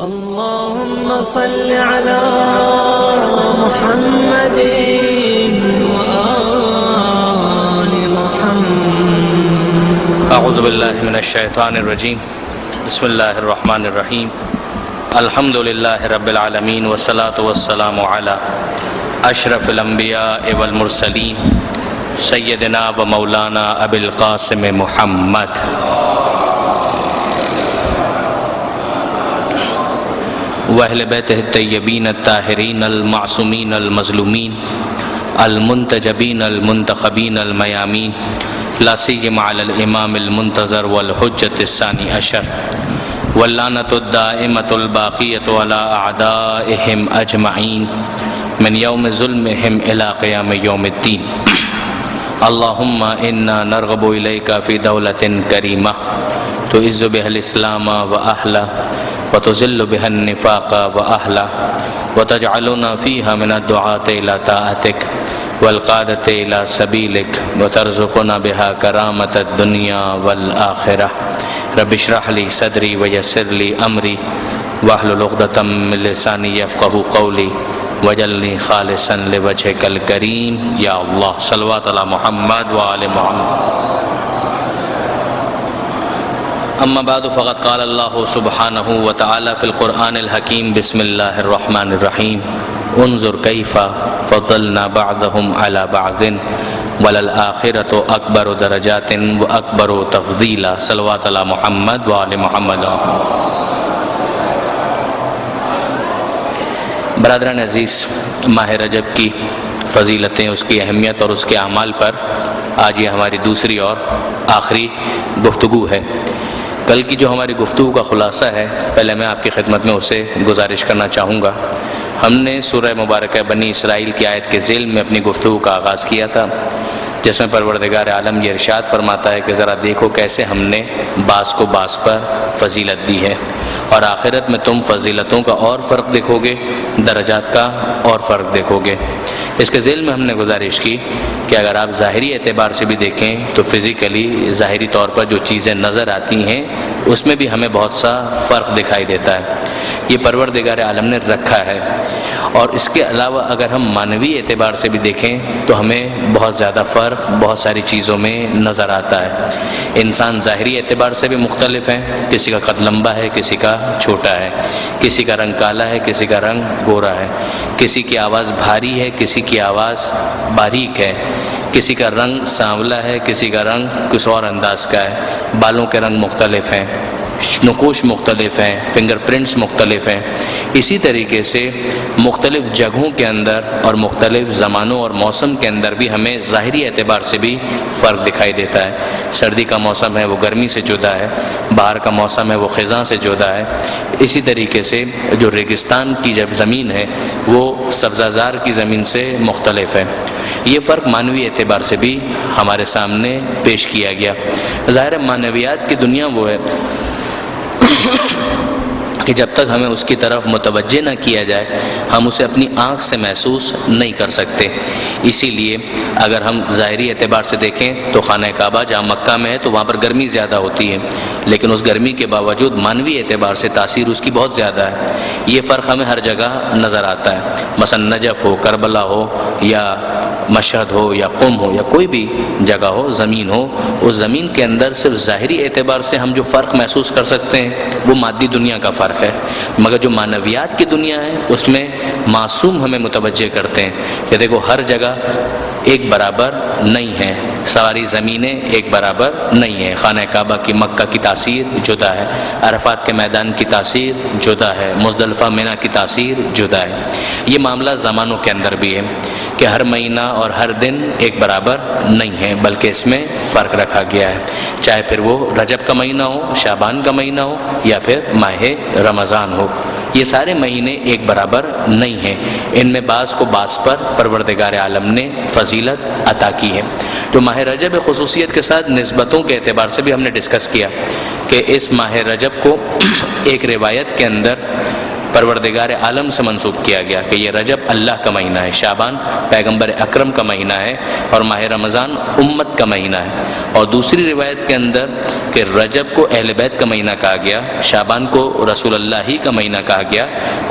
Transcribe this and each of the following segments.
اللهم صل على محمد وآل محمد. اعوذ باللہ من الشیطان الرجیم. بسم اللہ الرحمن الرحیم. الحمد للہ رب العالمین والصلاة والسلام علی اشرف الانبیاء والمرسلین سیدنا و مولانا ابی القاسم محمد واہل بیتہ الطیبین الطاہرین المعصومین المظلومین المنتجبین المنتخبین المیامین، لا سیما علی الامام المنتظر والحجۃ الثانی عشر واللعنۃ الدائمۃ الباقیۃ علی اعدائہم اجمعین من یوم ظلمہم الی قیام یوم الدین. اللہم انا نرغب الیک فی دولۃ کریمہ تعز بها الاسلام واہلہ وتذل بها النفاق واہلہ وتجعلنا فیہا من الدعاة الی طاعتک والقادة إلى سبيلك وترزقنا بها كرامة الدنيا والآخرة. رب اشرح لي صدري ويسر لي أمري واحلل عقدة من لساني يفقهوا قولي واجعلني خالصا لوجهك الكريم يا الله. صلوات على محمد وآل محمد. اما بعد فقد قال الله سبحانه وتعالى في القرآن الحكيم. بسم الله الرحمن الرحيم. انظر کیف فضلنا بعضهم على بعض وللآخرة اکبر درجات واکبر تفضیلا. صلوات علی محمد وآل محمد. برادران عزیز، ماہ رجب کی فضیلتیں، اس کی اہمیت اور اس کے اعمال پر آج یہ ہماری دوسری اور آخری گفتگو ہے. کل کی جو ہماری گفتگو کا خلاصہ ہے، پہلے میں آپ کی خدمت میں اسے گزارش کرنا چاہوں گا. ہم نے سورہ مبارکہ بنی اسرائیل کی آیت کے ذیل میں اپنی گفتگو کا آغاز کیا تھا، جس میں پروردگار عالم یہ ارشاد فرماتا ہے کہ ذرا دیکھو کیسے ہم نے بعض کو بعض پر فضیلت دی ہے، اور آخرت میں تم فضیلتوں کا اور فرق دیکھو گے، درجات کا اور فرق دیکھو گے. اس کے ذیل میں ہم نے گزارش کی کہ اگر آپ ظاہری اعتبار سے بھی دیکھیں تو فزیکلی ظاہری طور پر جو چیزیں نظر آتی ہیں اس میں بھی ہمیں بہت سا فرق دکھائی دیتا ہے. یہ پروردگار عالم نے رکھا ہے. اور اس کے علاوہ اگر ہم معنوی اعتبار سے بھی دیکھیں تو ہمیں بہت زیادہ فرق بہت ساری چیزوں میں نظر آتا ہے. انسان ظاہری اعتبار سے بھی مختلف ہیں. کسی کا قد لمبا ہے، کسی کا چھوٹا ہے، کسی کا رنگ کالا ہے، کسی کا رنگ گورا ہے، کسی کی آواز بھاری ہے، کسی کی آواز باریک ہے، کسی کا رنگ سانولا ہے، کسی کا رنگ کس اور انداز کا ہے، بالوں کے رنگ مختلف ہیں، نقوش مختلف ہیں، فنگر پرنٹس مختلف ہیں. اسی طریقے سے مختلف جگہوں کے اندر اور مختلف زمانوں اور موسم کے اندر بھی ہمیں ظاہری اعتبار سے بھی فرق دکھائی دیتا ہے. سردی کا موسم ہے وہ گرمی سے جدا ہے، باہر کا موسم ہے وہ خزاں سے جدا ہے. اسی طریقے سے جو ریگستان کی جب زمین ہے وہ سبزہ زار کی زمین سے مختلف ہے. یہ فرق معنوی اعتبار سے بھی ہمارے سامنے پیش کیا گیا. ظاہر معنویات کی دنیا وہ ہے کہ جب تک ہمیں اس کی طرف متوجہ نہ کیا جائے ہم اسے اپنی آنکھ سے محسوس نہیں کر سکتے. اسی لیے اگر ہم ظاہری اعتبار سے دیکھیں تو خانہ کعبہ جہاں مکہ میں ہے تو وہاں پر گرمی زیادہ ہوتی ہے، لیکن اس گرمی کے باوجود معنوی اعتبار سے تاثیر اس کی بہت زیادہ ہے. یہ فرق ہمیں ہر جگہ نظر آتا ہے. مثلا نجف ہو، کربلا ہو، یا مشہد ہو، یا قم ہو، یا کوئی بھی جگہ ہو، زمین ہو، اس زمین کے اندر صرف ظاہری اعتبار سے ہم جو فرق محسوس کر سکتے ہیں وہ مادی دنیا کا فرق ہے. مگر جو معنویات کی دنیا ہے اس میں معصوم ہمیں متوجہ کرتے ہیں کہ دیکھو ہر جگہ ایک برابر نہیں ہے، ساری زمینیں ایک برابر نہیں ہیں. خانہ کعبہ کی مکہ کی تاثیر جدا ہے، عرفات کے میدان کی تاثیر جدا ہے، مزدلفہ مینا کی تاثیر جدا ہے. یہ معاملہ زمانوں کے اندر بھی ہے کہ ہر مہینہ اور ہر دن ایک برابر نہیں ہے، بلکہ اس میں فرق رکھا گیا ہے. چاہے پھر وہ رجب کا مہینہ ہو، شعبان کا مہینہ ہو، یا پھر ماہ رمضان ہو، یہ سارے مہینے ایک برابر نہیں ہیں. ان میں بعض کو بعض پر پروردگار عالم نے فضیلت عطا کی ہے. جو ماہ رجب خصوصیت کے ساتھ نسبتوں کے اعتبار سے بھی ہم نے ڈسکس کیا کہ اس ماہ رجب کو ایک روایت کے اندر پروردگار عالم سے منسوب کیا گیا کہ یہ رجب اللہ کا مہینہ ہے، شعبان پیغمبر اکرم کا مہینہ ہے، اور ماہ رمضان امت کا مہینہ ہے۔ اور دوسری روایت کے اندر کہ رجب کو اہل بیت کا مہینہ کہا گیا، شعبان کو رسول اللہ ہی کا مہینہ کہا گیا،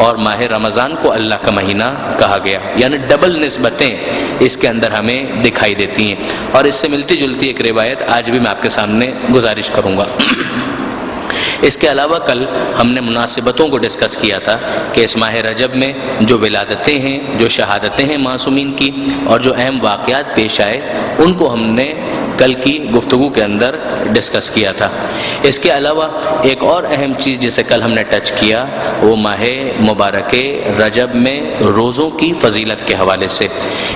اور ماہ رمضان کو اللہ کا مہینہ کہا گیا، یعنی ڈبل نسبتیں اس کے اندر ہمیں دکھائی دیتی ہیں۔ اور اس سے ملتی جلتی ایک روایت آج بھی میں آپ کے سامنے گزارش کروں گا۔ اس کے علاوہ کل ہم نے مناسبتوں کو ڈسکس کیا تھا کہ اس ماہ رجب میں جو ولادتیں ہیں، جو شہادتیں ہیں معصومین کی، اور جو اہم واقعات پیش آئے، ان کو ہم نے کل کی گفتگو کے اندر ڈسکس کیا تھا۔ اس کے علاوہ ایک اور اہم چیز جسے کل ہم نے ٹچ کیا، وہ ماہ مبارک رجب میں روزوں کی فضیلت کے حوالے سے،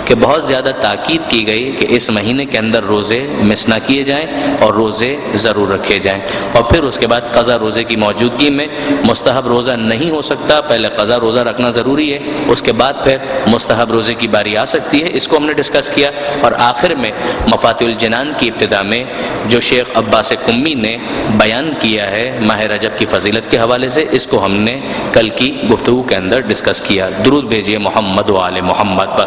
کہ بہت زیادہ تاکید کی گئی کہ اس مہینے کے اندر روزے مس نہ کیے جائیں اور روزے ضرور رکھے جائیں۔ اور پھر اس کے بعد قضا روزے کی موجودگی میں مستحب روزہ نہیں ہو سکتا، پہلے قضا روزہ رکھنا ضروری ہے، اس کے بعد پھر مستحب روزے کی باری آ سکتی ہے، اس کو ہم نے ڈسکس کیا۔ اور آخر میں مفاتیح الجنان کی ابتدا میں جو شیخ عباس قمی نے بیان کیا ہے ماہ رجب کی فضیلت کے حوالے سے، اس کو ہم نے کل کی گفتگو کے اندر ڈسکس کیا۔ درود بھیجیے محمد و آل محمد پر۔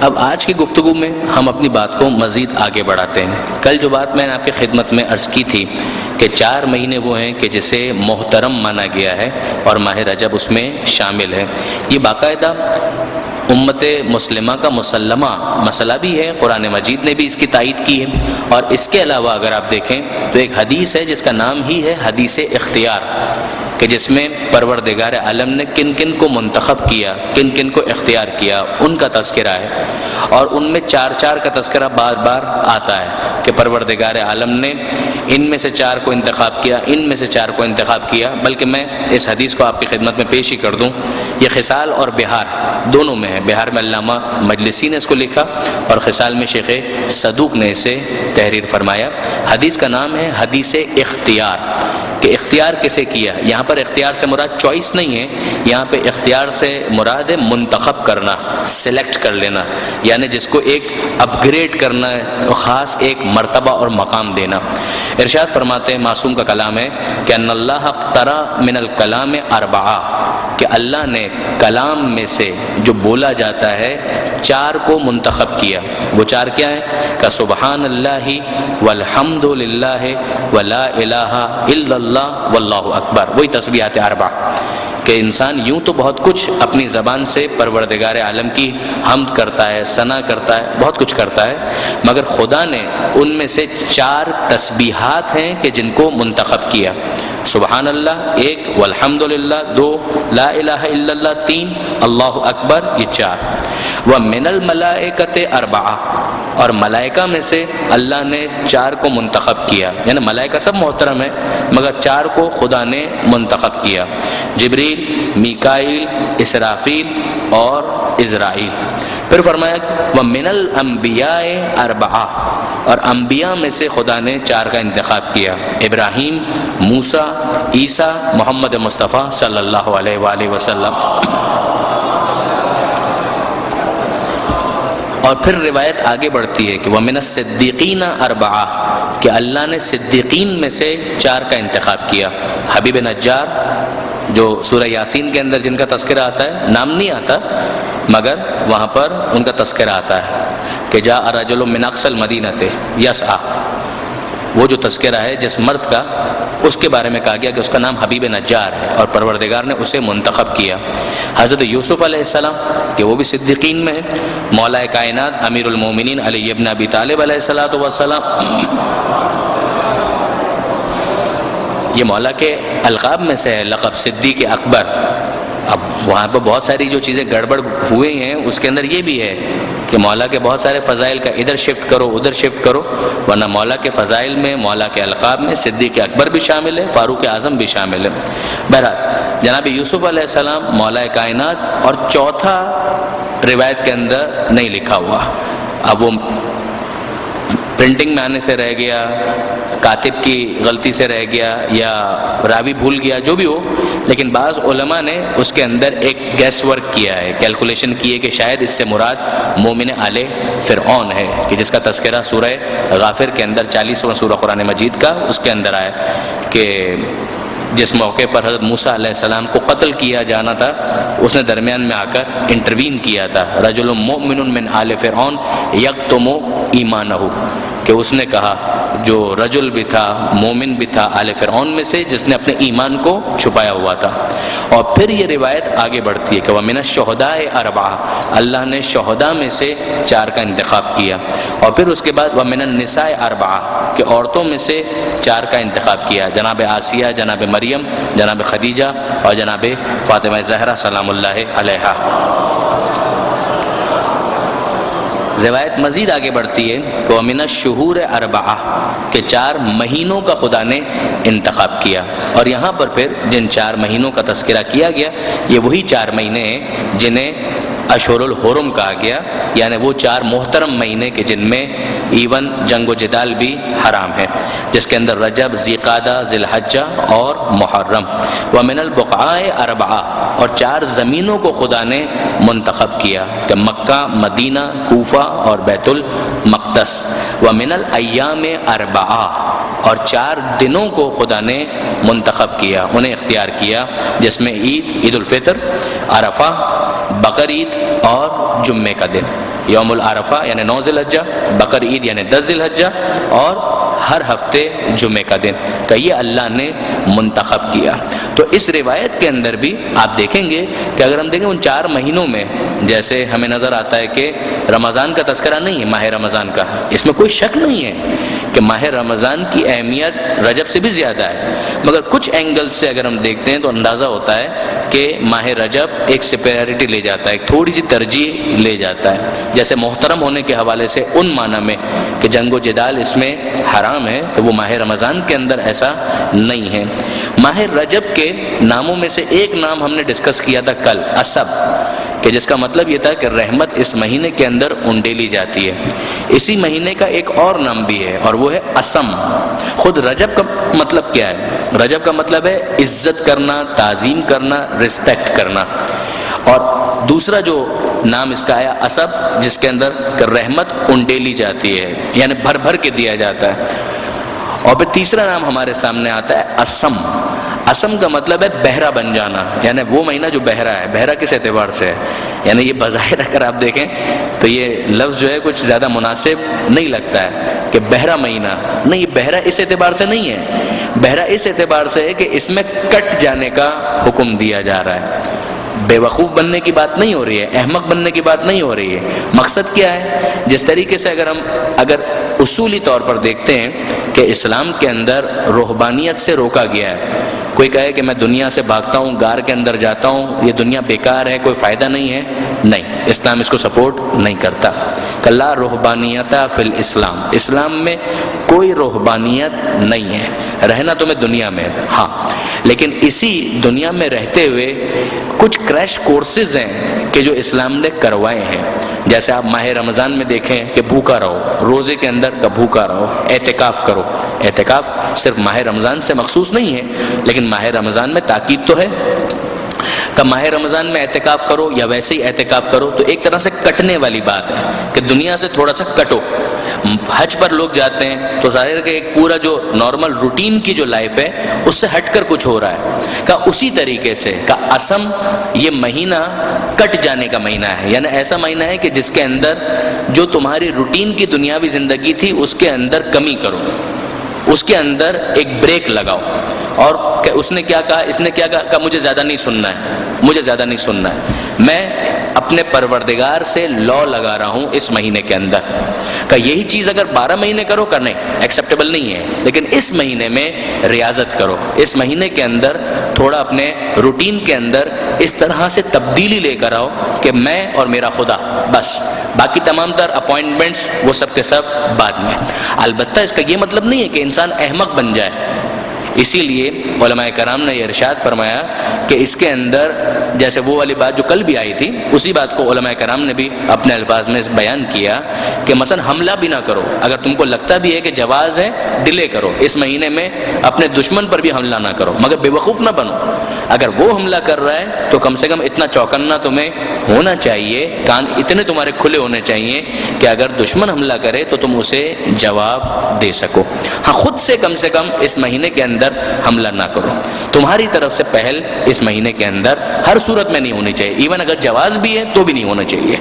اب آج کی گفتگو میں ہم اپنی بات کو مزید آگے بڑھاتے ہیں۔ کل جو بات میں نے آپ کی خدمت میں عرض کی تھی کہ 4 مہینے وہ ہیں کہ جسے محترم مانا گیا ہے اور ماہ رجب اس میں شامل ہے۔ یہ باقاعدہ امت مسلمہ کا مسلمہ مسئلہ بھی ہے، قرآن مجید نے بھی اس کی تائید کی ہے۔ اور اس کے علاوہ اگر آپ دیکھیں تو ایک حدیث ہے جس کا نام ہی ہے حدیث اختیار، کہ جس میں پروردگار عالم نے کن کن کو منتخب کیا، کن کن کو اختیار کیا، ان کا تذکرہ ہے۔ اور ان میں 4 کا تذکرہ بار بار آتا ہے کہ پروردگار عالم نے ان میں سے 4 کو انتخاب کیا، ان میں سے 4 کو انتخاب کیا۔ بلکہ میں اس حدیث کو آپ کی خدمت میں پیش ہی کر دوں، یہ خصال اور بہار دونوں میں ہے۔ بہار میں علامہ مجلسی نے اس کو لکھا اور خصال میں شیخ صدوق نے اسے تحریر فرمایا۔ حدیث کا نام ہے حدیث اختیار، کہ اختیار کسے کیا۔ یہاں پر اختیار سے مراد چوائس نہیں ہے، یہاں پہ اختیار سے مراد ہے منتخب کرنا، سلیکٹ کر لینا، یعنی جس کو ایک اپ گریڈ کرنا ہے، خاص ایک مرتبہ اور مقام دینا۔ ارشاد فرماتے ہیں، معصوم کا کلام ہے کہ ان اللہ اخترا من الکلام 4، کہ اللہ نے کلام میں سے جو بولا جاتا ہے 4 کو منتخب کیا۔ وہ 4 کیا ہیں؟ کہ سبحان اللہ والحمد للہ ولا الہ الا اللہ واللہ اکبر، وہی تسبیحات 4، کہ انسان یوں تو بہت کچھ اپنی زبان سے پروردگار عالم کی حمد کرتا ہے، ثنا کرتا ہے، بہت کچھ کرتا ہے، مگر خدا نے ان میں سے 4 تسبیحات ہیں کہ جن کو منتخب کیا۔ سبحان اللہ 1، والحمدللہ 2، لا الہ الا اللہ 3، اللہ اکبر یہ 4۔ وَمِنَ الْمَلَائِكَةِ 4، اور ملائکہ میں سے اللہ نے 4 کو منتخب کیا، یعنی ملائکہ سب محترم ہیں مگر 4 کو خدا نے منتخب کیا، جبریل، میکائیل، اسرافیل اور عزرائیل۔ پھر فرمایا وَمِنَ الْأَنْبِيَاءِ 4، اور انبیاء میں سے خدا نے 4 کا انتخاب کیا، ابراہیم، موسیٰ، عیسیٰ، محمد مصطفیٰ صلی اللہ علیہ وآلہ وسلم۔ اور پھر روایت آگے بڑھتی ہے کہ وَمِنَ الصِّدِّيقِينَ 4، کہ اللہ نے صدیقین میں سے 4 کا انتخاب کیا۔ حبیب نجار جو سورہ یاسین کے اندر جن کا تذکرہ آتا ہے، نام نہیں آتا مگر وہاں پر ان کا تذکرہ آتا ہے کہ جاء رجل من اقصى المدینۃ یسعی، وہ جو تذکرہ ہے جس مرد کا، اس کے بارے میں کہا گیا کہ اس کا نام حبیب نجار ہے اور پروردگار نے اسے منتخب کیا۔ حضرت یوسف علیہ السلام کہ وہ بھی صدیقین میں ہیں، مولا کائنات امیر المومنین علی ابن ابی طالب علیہ السلام، یہ مولا کے القاب میں سے ہے لقب صدیق اکبر۔ اب وہاں پہ بہت ساری جو چیزیں گڑبڑ ہوئے ہیں اس کے اندر یہ بھی ہے کہ مولا کے بہت سارے فضائل کا ادھر شفٹ کرو ادھر شفٹ کرو، ورنہ مولا کے فضائل میں، مولا کے القاب میں صدیق اکبر بھی شامل ہے، فاروق اعظم بھی شامل ہے۔ بہرحال جناب یوسف علیہ السلام مولا کائنات، اور چوتھا روایت کے اندر نہیں لکھا ہوا، اب وہ پرنٹنگ میں آنے سے رہ گیا، کاتب کی غلطی سے رہ گیا، یا راوی بھول گیا، جو بھی ہو، لیکن بعض علماء نے اس کے اندر ایک گیس ورک کیا ہے، کیلکولیشن کی ہے کہ شاید اس سے مراد مومن آل فرعون ہے، کہ جس کا تذکرہ سورہ غافر کے اندر 40واں سورہ قرآن مجید کا اس کے اندر آیا کہ جس موقع پر حضرت موسیٰ علیہ السلام کو قتل کیا جانا تھا اس نے درمیان میں آ کر انٹروین کیا تھا. رجل مؤمن من آل فرعون یکتم ایمانہ، کہ اس نے کہا جو رجل بھی تھا، مومن بھی تھا آل فرعون میں سے، جس نے اپنے ایمان کو چھپایا ہوا تھا. اور پھر یہ روایت آگے بڑھتی ہے کہ وَمِنَ الشُّهَدَاءِ أَرْبَعَةٌ، اللہ نے شہداء میں سے 4 کا انتخاب کیا. اور پھر اس کے بعد وَمِنَ النِّسَاءِ أَرْبَعَةٌ، کہ عورتوں میں سے 4 کا انتخاب کیا، جناب آسیہ، جناب مریم، جناب خدیجہ اور جناب فاطمہ زہرا سلام اللہ علیہا. روایت مزید آگے بڑھتی ہے کہ وَمِنَ الشُّهُورِ أَرْبَعَةٌ، کہ 4 مہینوں کا خدا نے انتخاب کیا. اور یہاں پر پھر جن 4 مہینوں کا تذکرہ کیا گیا یہ وہی 4 مہینے ہیں جنہیں اشہر الحرم کہا گیا، یعنی وہ 4 محترم مہینے کے جن میں ایون جنگ و جدال بھی حرام ہے، جس کے اندر رجب، ذیقعدہ، ذی الحجہ اور محرم. وَمِنَ الْبُقْعَاءِ أَرْبَعَةٌ، اور 4 زمینوں کو خدا نے منتخب کیا کہ مکہ، مدینہ، کوفہ اور بیت المقدس. وَمِنَ الْأَيَّامِ أَرْبَعَةٌ، اور 4 دنوں کو خدا نے منتخب کیا، انہیں اختیار کیا، جس میں عید الفطر، عرفہ، بقر عید اور جمعے کا دن. یوم العرفہ یعنی 9 ذی الحجہ، بقر عید یعنی 10 ذی الحجہ اور ہر ہفتے جمعے کا دن کہ یہ اللہ نے منتخب کیا. تو اس روایت کے اندر بھی آپ دیکھیں گے کہ اگر ہم دیکھیں ان 4 مہینوں میں جیسے ہمیں نظر آتا ہے کہ رمضان کا تذکرہ نہیں ہے، ماہ رمضان کا، اس میں کوئی شک نہیں ہے کہ ماہ رمضان کی اہمیت رجب سے بھی زیادہ ہے، مگر کچھ اینگل سے اگر ہم دیکھتے ہیں تو اندازہ ہوتا ہے کہ ماہ رجب ایک سپیریٹی لے جاتا ہے، ایک تھوڑی سی ترجیح لے جاتا ہے. جیسے محترم ہونے کے حوالے سے ان معنی میں کہ جنگ و جدال اس میں حرام ہے، تو وہ ماہ رمضان کے اندر ایسا نہیں ہے. ماہ رجب کے ناموں میں سے ایک نام ہم نے ڈسکس کیا تھا کل، اسب، کہ جس کا مطلب یہ تھا کہ رحمت اس مہینے کے اندر انڈیلی جاتی ہے. اسی مہینے کا ایک اور نام بھی ہے اور وہ ہے اسم. خود رجب کا مطلب کیا ہے؟ رجب کا مطلب ہے عزت کرنا، تعظیم کرنا، رسپیکٹ کرنا. اور دوسرا جو نام اس کا آیا اسب، جس کے اندر کہ رحمت انڈیلی جاتی ہے، یعنی بھر بھر کے دیا جاتا ہے. اور پھر تیسرا نام ہمارے سامنے آتا ہے اسم. اسم کا مطلب ہے بہرا بن جانا، یعنی وہ مہینہ جو بہرا ہے. بہرا کس اعتبار سے ہے؟ یعنی یہ بظاہر اگر آپ دیکھیں تو یہ لفظ جو ہے کچھ زیادہ مناسب نہیں لگتا ہے کہ بہرا مہینہ. نہیں، یہ بہرا اس اعتبار سے نہیں ہے، بہرا اس اعتبار سے ہے کہ اس میں کٹ جانے کا حکم دیا جا رہا ہے. بے وقوف بننے کی بات نہیں ہو رہی ہے، احمق بننے کی بات نہیں ہو رہی ہے. مقصد کیا ہے؟ جس طریقے سے اگر اصولی طور پر دیکھتے ہیں کہ اسلام کے اندر رہبانیت سے روکا گیا ہے. کوئی کہے کہ میں دنیا سے بھاگتا ہوں، غار کے اندر جاتا ہوں، یہ دنیا بیکار ہے، کوئی فائدہ نہیں ہے، نہیں، اسلام اس کو سپورٹ نہیں کرتا. کہ لا رہبانیت فی الاسلام، اسلام میں کوئی رہبانیت نہیں ہے. رہنا تمہیں دنیا میں، ہاں، لیکن اسی دنیا میں رہتے ہوئے کچھ کریش کورسز ہیں کہ جو اسلام نے کروائے ہیں. جیسے آپ ماہ رمضان میں دیکھیں کہ بھوکا رہو، روزے کے اندر کا بھوکا رہو، اعتکاف کرو. اعتکاف صرف ماہ رمضان سے مخصوص نہیں ہے، لیکن ماہ رمضان میں تاکید تو ہے کہ ماہ رمضان میں اعتکاف کرو یا ویسے ہی اعتکاف کرو. تو ایک طرح سے کٹنے والی بات ہے کہ دنیا سے تھوڑا سا کٹو. حج پر لوگ جاتے ہیں تو ظاہر ہے کہ ایک پورا جو نارمل روٹین کی جو لائف ہے اس سے ہٹ کر کچھ ہو رہا ہے. کہ اسی طریقے سے کہ اسم یہ مہینہ کٹ جانے کا مہینہ ہے، یعنی ایسا مہینہ ہے کہ جس کے اندر جو تمہاری روٹین کی دنیاوی زندگی تھی اس کے اندر کمی کرو، اس کے اندر ایک بریک لگاؤ. اور کہ اس نے کیا کہا؟ اس نے کیا کہا کہ مجھے زیادہ نہیں سننا ہے، مجھے زیادہ نہیں سننا ہے، میں اپنے پروردگار سے لا لگا رہا ہوں اس مہینے کے اندر. کہ یہی چیز اگر 12 مہینے کرو کہ نہیں، ایکسیپٹیبل نہیں ہے، لیکن اس مہینے میں ریاضت کرو. اس مہینے کے اندر تھوڑا اپنے روٹین کے اندر اس طرح سے تبدیلی لے کر آؤ کہ میں اور میرا خدا، بس باقی تمام تر اپوائنٹمنٹس وہ سب کے سب بعد میں. البتہ اس کا یہ مطلب نہیں ہے کہ انسان احمق بن جائے. اسی لیے علماء کرام نے یہ ارشاد فرمایا کہ اس کے اندر جیسے وہ والی بات جو کل بھی آئی تھی، اسی بات کو علماء کرام نے بھی اپنے الفاظ میں بیان کیا کہ مثلا حملہ بھی نہ کرو. اگر تم کو لگتا بھی ہے کہ جواز ہے، ڈیلے کرو. اس مہینے میں اپنے دشمن پر بھی حملہ نہ کرو، مگر بے وقوف نہ بنو. اگر وہ حملہ کر رہا ہے تو کم سے کم اتنا چوکنا تمہیں ہونا چاہیے، کان اتنے تمہارے کھلے ہونے چاہیے کہ اگر دشمن حملہ کرے تو تم اسے جواب دے سکو. ہاں، خود سے کم اس مہینے کے اندر اندر حملہ نہ کرو. تمہاری طرف سے پہل اس مہینے کے اندر ہر صورت میں نہیں ہونی چاہیے، ایون اگر جواز بھی ہے تو بھی نہیں ہونا چاہیے.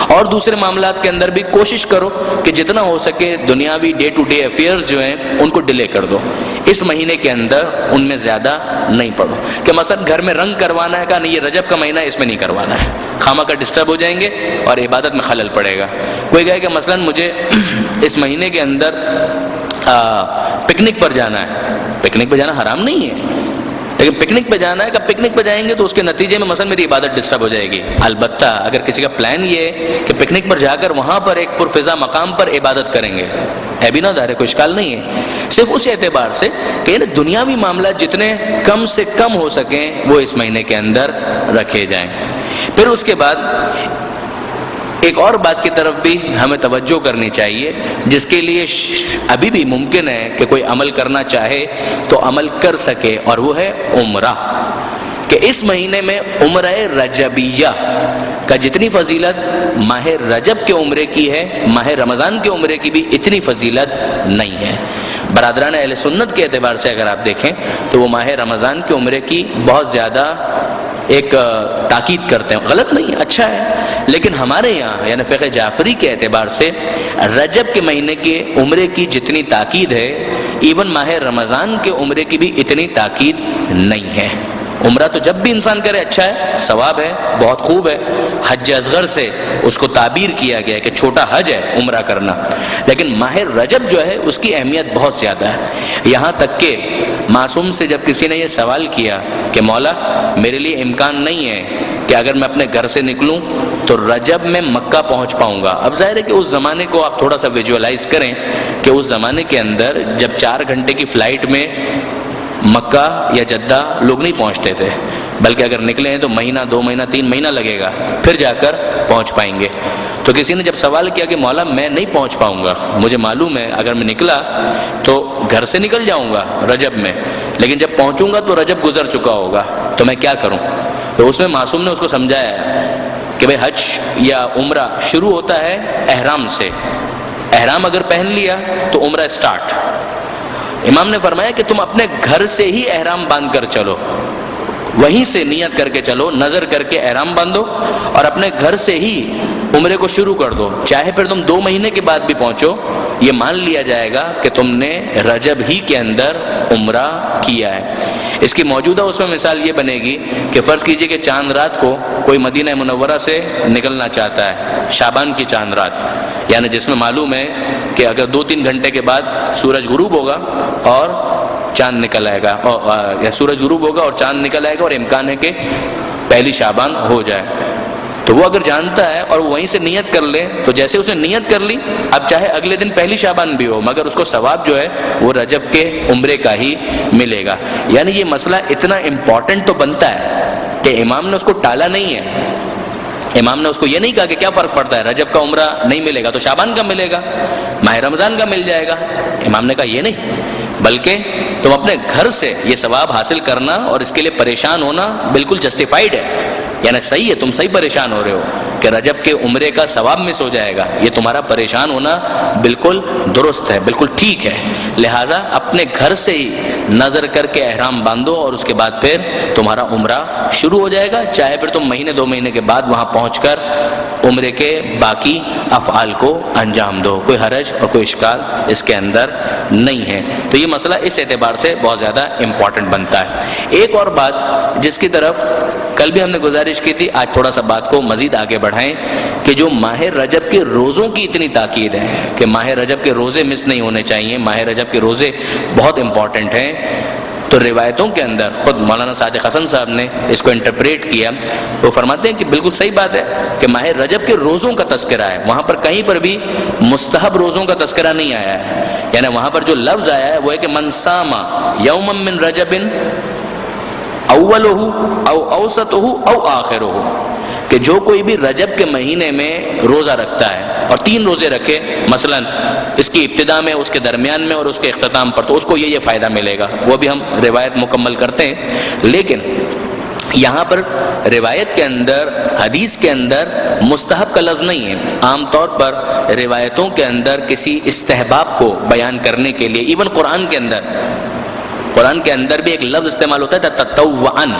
اور دوسرے معاملات کے اندر بھی کوشش کرو کہ جتنا ہو سکے دنیاوی ڈے ٹو ڈے افیئرز جو ہیں ان کو ڈیلے کر دو. اس مہینے کے اندر ان میں زیادہ نہیں پڑو. کہ مثلا گھر میں رنگ کروانا ہے، کہا نہیں یہ رجب کا مہینہ ہے، اس میں نہیں کروانا ہے، خامہ کا ڈسٹرب ہو جائیں گے اور عبادت میں خلل پڑے گا. کوئی کہے کہ مثلا مجھے اس مہینے کے اندر پکنک پر جانا ہے. پکنک پہ جانا حرام نہیں ہے، لیکن پکنک پہ جانا ہے کہ پکنک پہ جائیں گے تو اس کے نتیجے میں مثلا میری عبادت ڈسٹرب ہو جائے گی. البتہ اگر کسی کا پلان یہ ہے کہ پکنک پر جا کر وہاں پر ایک پرفضا مقام پر عبادت کریں گے، ہے بھی نہ دار، کوئی اشکال نہیں ہے. صرف اس اعتبار سے کہ دنیاوی معاملات جتنے کم سے کم ہو سکیں وہ اس مہینے کے اندر رکھے جائیں. پھر اس کے بعد ایک اور بات کی طرف بھی ہمیں توجہ کرنی چاہیے، جس کے لیے ابھی بھی ممکن ہے کہ کوئی عمل کرنا چاہے تو عمل کر سکے، اور وہ ہے عمرہ. کہ اس مہینے میں عمرہ رجبیہ کا جتنی فضیلت ماہ رجب کے عمرے کی ہے، ماہ رمضان کے عمرے کی بھی اتنی فضیلت نہیں ہے. برادران اہل سنت کے اعتبار سے اگر آپ دیکھیں تو وہ ماہ رمضان کے عمرے کی بہت زیادہ ایک تاکید کرتے ہیں. غلط نہیں ہے، اچھا ہے، لیکن ہمارے یہاں یعنی فقہ جعفری کے اعتبار سے رجب کے مہینے کے عمرے کی جتنی تاکید ہے، ایون ماہ رمضان کے عمرے کی بھی اتنی تاکید نہیں ہے. عمرہ تو جب بھی انسان کرے اچھا ہے، ثواب ہے، بہت خوب ہے. حج اصغر سے اس کو تعبیر کیا گیا ہے کہ چھوٹا حج ہے عمرہ کرنا، لیکن ماہ رجب جو ہے اس کی اہمیت بہت زیادہ ہے. یہاں تک کہ معصوم سے جب کسی نے یہ سوال کیا کہ مولا میرے لیے امکان نہیں ہے کہ اگر میں اپنے گھر سے نکلوں تو رجب میں مکہ پہنچ پاؤں گا. اب ظاہر ہے کہ اس زمانے کو آپ تھوڑا سا ویژوائز کریں کہ اس زمانے کے اندر جب 4 گھنٹے کی فلائٹ میں مکہ یا جدہ لوگ نہیں پہنچتے تھے، بلکہ اگر نکلے ہیں تو مہینہ 2 مہینہ 3 مہینہ لگے گا پھر جا کر پہنچ پائیں گے. تو کسی نے جب سوال کیا کہ مولا میں نہیں پہنچ پاؤں گا، مجھے معلوم ہے اگر میں نکلا تو گھر سے نکل جاؤں گا رجب میں، لیکن جب پہنچوں گا تو رجب گزر چکا ہوگا، تو میں کیا کروں؟ تو اس میں معصوم نے اس کو سمجھایا کہ بھئی حج یا عمرہ شروع ہوتا ہے احرام سے. احرام اگر پہن لیا تو عمرہ سٹارٹ. امام نے فرمایا کہ تم اپنے گھر سے ہی احرام باندھ کر چلو، وہیں سے نیت کر کے چلو، نظر کر کے احرام باندھو اور اپنے گھر سے ہی عمرے کو شروع کر دو. چاہے پھر تم 2 مہینے کے بعد بھی پہنچو، یہ مان لیا جائے گا کہ تم نے رجب ہی کے اندر عمرہ کیا ہے. اس کی موجودہ اس میں مثال یہ بنے گی کہ فرض کیجئے کہ چاند رات کو کوئی مدینہ منورہ سے نکلنا چاہتا ہے، شعبان کی چاند رات، یعنی جس میں معلوم ہے کہ اگر 2-3 گھنٹے کے بعد سورج غروب ہوگا اور چاند نکل آئے گا، یا سورج غروب ہوگا اور چاند نکل آئے گا، اور امکان ہے کہ پہلی شعبان ہو جائے. تو وہ اگر جانتا ہے اور وہ وہیں سے نیت کر لے تو جیسے اس نے نیت کر لی، اب چاہے اگلے دن پہلی شعبان بھی ہو مگر اس کو ثواب جو ہے وہ رجب کے عمرے کا ہی ملے گا. یعنی یہ مسئلہ اتنا امپورٹنٹ تو بنتا ہے کہ امام نے اس کو ٹالا نہیں ہے. امام نے اس کو یہ نہیں کہا کہ کیا فرق پڑتا ہے، رجب کا عمرہ نہیں ملے گا تو شعبان کا ملے گا، ماہ رمضان کا مل جائے گا. امام نے کہا یہ نہیں، بلکہ تم اپنے گھر سے یہ ثواب حاصل کرنا اور اس کے لیے پریشان ہونا بالکل جسٹیفائیڈ ہے، یعنی صحیح ہے، تم صحیح پریشان ہو رہے ہو کہ رجب کے عمرے کا ثواب مس ہو جائے گا. یہ تمہارا پریشان ہونا بالکل درست ہے، بالکل ٹھیک ہے. لہٰذا اپنے گھر سے ہی نظر کر کے احرام باندھو اور اس کے بعد پھر تمہارا عمرہ شروع ہو جائے گا. چاہے پھر تم مہینے 2 مہینے کے بعد وہاں پہنچ کر عمرے کے باقی افعال کو انجام دو، کوئی حرج اور کوئی اشکال اس کے اندر نہیں ہے. تو یہ مسئلہ اس اعتبار سے بہت زیادہ امپورٹنٹ بنتا ہے. ایک اور بات جس کی طرف کل بھی ہم نے گزارش کی تھی، آج تھوڑا سا بات کو مزید آگے بڑھائیں کہ جو ماہ رجب کے روزوں کی اتنی تاکید ہے کہ ماہ رجب کے روزے مس نہیں ہونے چاہیے، ماہ رجب کے روزے بہت امپورٹنٹ ہیں. تو روایتوں کے اندر خود مولانا صادق حسن صاحب نے اس کو انٹرپریٹ کیا. وہ فرماتے ہیں کہ بالکل صحیح بات ہے کہ ماہ رجب کے روزوں کا تذکرہ ہے، وہاں پر کہیں پر بھی مستحب روزوں کا تذکرہ نہیں آیا ہے. یعنی وہاں پر جو لفظ آیا ہے وہ ہے کہ من صام یوما من رجب اولہ او اوسطہ او آخرہ، کہ جو کوئی بھی رجب کے مہینے میں روزہ رکھتا ہے اور 3 روزے رکھے، مثلا اس کی ابتدا میں، اس کے درمیان میں اور اس کے اختتام پر، تو اس کو یہ فائدہ ملے گا. وہ بھی ہم روایت مکمل کرتے ہیں. لیکن یہاں پر روایت کے اندر، حدیث کے اندر مستحب کا لفظ نہیں ہے. عام طور پر روایتوں کے اندر کسی استحباب کو بیان کرنے کے لیے، ایون قرآن کے اندر بھی ایک لفظ استعمال ہوتا ہے تطوعن،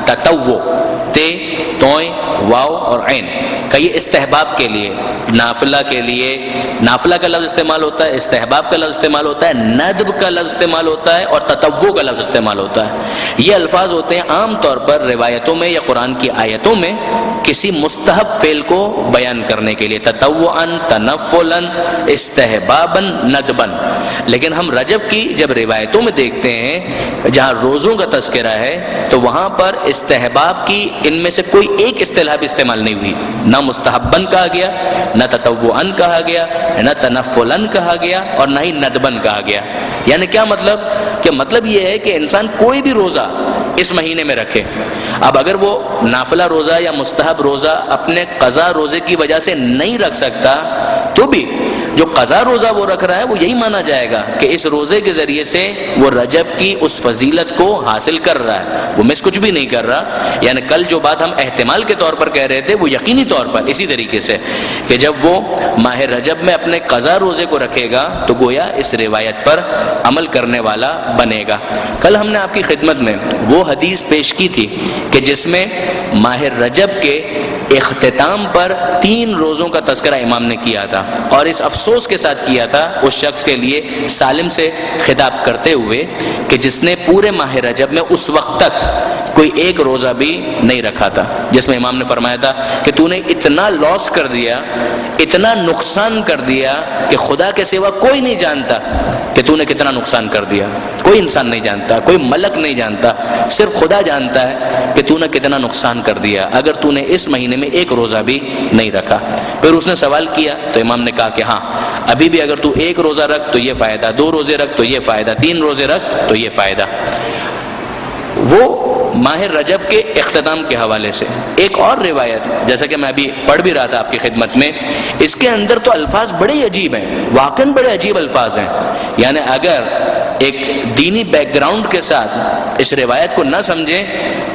تطوع، تے، توئیں، واو اور عین کا، یہ استحباب کے لیے، نافلہ کے لیے نافلہ کا لفظ استعمال ہوتا ہے، استحباب کا لفظ استعمال ہوتا ہے، ندب کا لفظ استعمال ہوتا ہے اور تطوع کا لفظ استعمال ہوتا ہے۔ یہ الفاظ ہوتے ہیں عام طور پر روایتوں میں یا قرآن کی آیتوں میں کسی مستحب فعل کو بیان کرنے کے لیے، تطوعاً، تنفلاً، استحباباً، ندباً۔ لیکن ہم رجب کی جب روایتوں میں دیکھتے ہیں جہاں روزوں کا تذکرہ ہے تو وہاں پر استحباب کی ان میں سے کوئی ایک اصطلاح بھی استعمال نہیں ہوئی، نہ مستحباً کہا گیا، نہ تطوعاً کہا گیا، نہ تنفلاً کہا گیا اور نہ ہی ندباً کہا گیا۔ یعنی کیا مطلب؟ کہ مطلب یہ ہے کہ انسان کوئی بھی روزہ اس مہینے میں رکھے، اب اگر وہ نافلہ روزہ یا مستحب روزہ اپنے قضا روزے کی وجہ سے نہیں رکھ سکتا تو بھی جو قضا روزہ وہ رکھ رہا ہے وہ یہی مانا جائے گا کہ اس روزے کے ذریعے سے وہ رجب کی اس فضیلت کو حاصل کر رہا ہے، وہ مس کچھ بھی نہیں کر رہا۔ یعنی کل جو بات ہم احتمال کے طور پر کہہ رہے تھے وہ یقینی طور پر اسی طریقے سے کہ جب وہ ماہ رجب میں اپنے قضا روزے کو رکھے گا تو گویا اس روایت پر عمل کرنے والا بنے گا۔ کل ہم نے آپ کی خدمت میں وہ حدیث پیش کی تھی کہ جس میں ماہ رجب کے اختتام پر 3 روزوں کا تذکرہ امام نے کیا تھا، اور اس افسوس کے ساتھ کیا تھا اس شخص کے لیے سالم سے خطاب کرتے ہوئے کہ جس نے پورے ماہ رجب میں اس وقت تک کوئی ایک روزہ بھی نہیں رکھا تھا، جس میں امام نے فرمایا تھا کہ تو نے اتنا لاس کر دیا، اتنا نقصان کر دیا کہ خدا کے سوا کوئی نہیں جانتا کہ تو نے کتنا نقصان کر دیا۔ کوئی انسان نہیں جانتا، کوئی ملک نہیں جانتا، صرف خدا جانتا ہے کہ تو نے کتنا نقصان کر دیا اگر تو نے اس مہینے میں ایک روزہ بھی نہیں رکھا۔ پھر اس نے سوال کیا تو امام نے کہا کہ ہاں ابھی بھی اگر تو ایک روزہ رکھ تو یہ فائدہ، 2 روزے رکھ تو یہ فائدہ، 3 روزے رکھ تو یہ فائدہ۔ وہ ماہ رجب کے اختتام کے حوالے سے ایک اور روایت جیسا کہ میں ابھی پڑھ بھی رہا تھا آپ کی خدمت میں، اس کے اندر تو الفاظ بڑے ہی عجیب ہیں، واقعاً بڑے عجیب الفاظ ہیں۔ یعنی اگر ایک دینی بیک گراؤنڈ کے ساتھ اس روایت کو نہ سمجھیں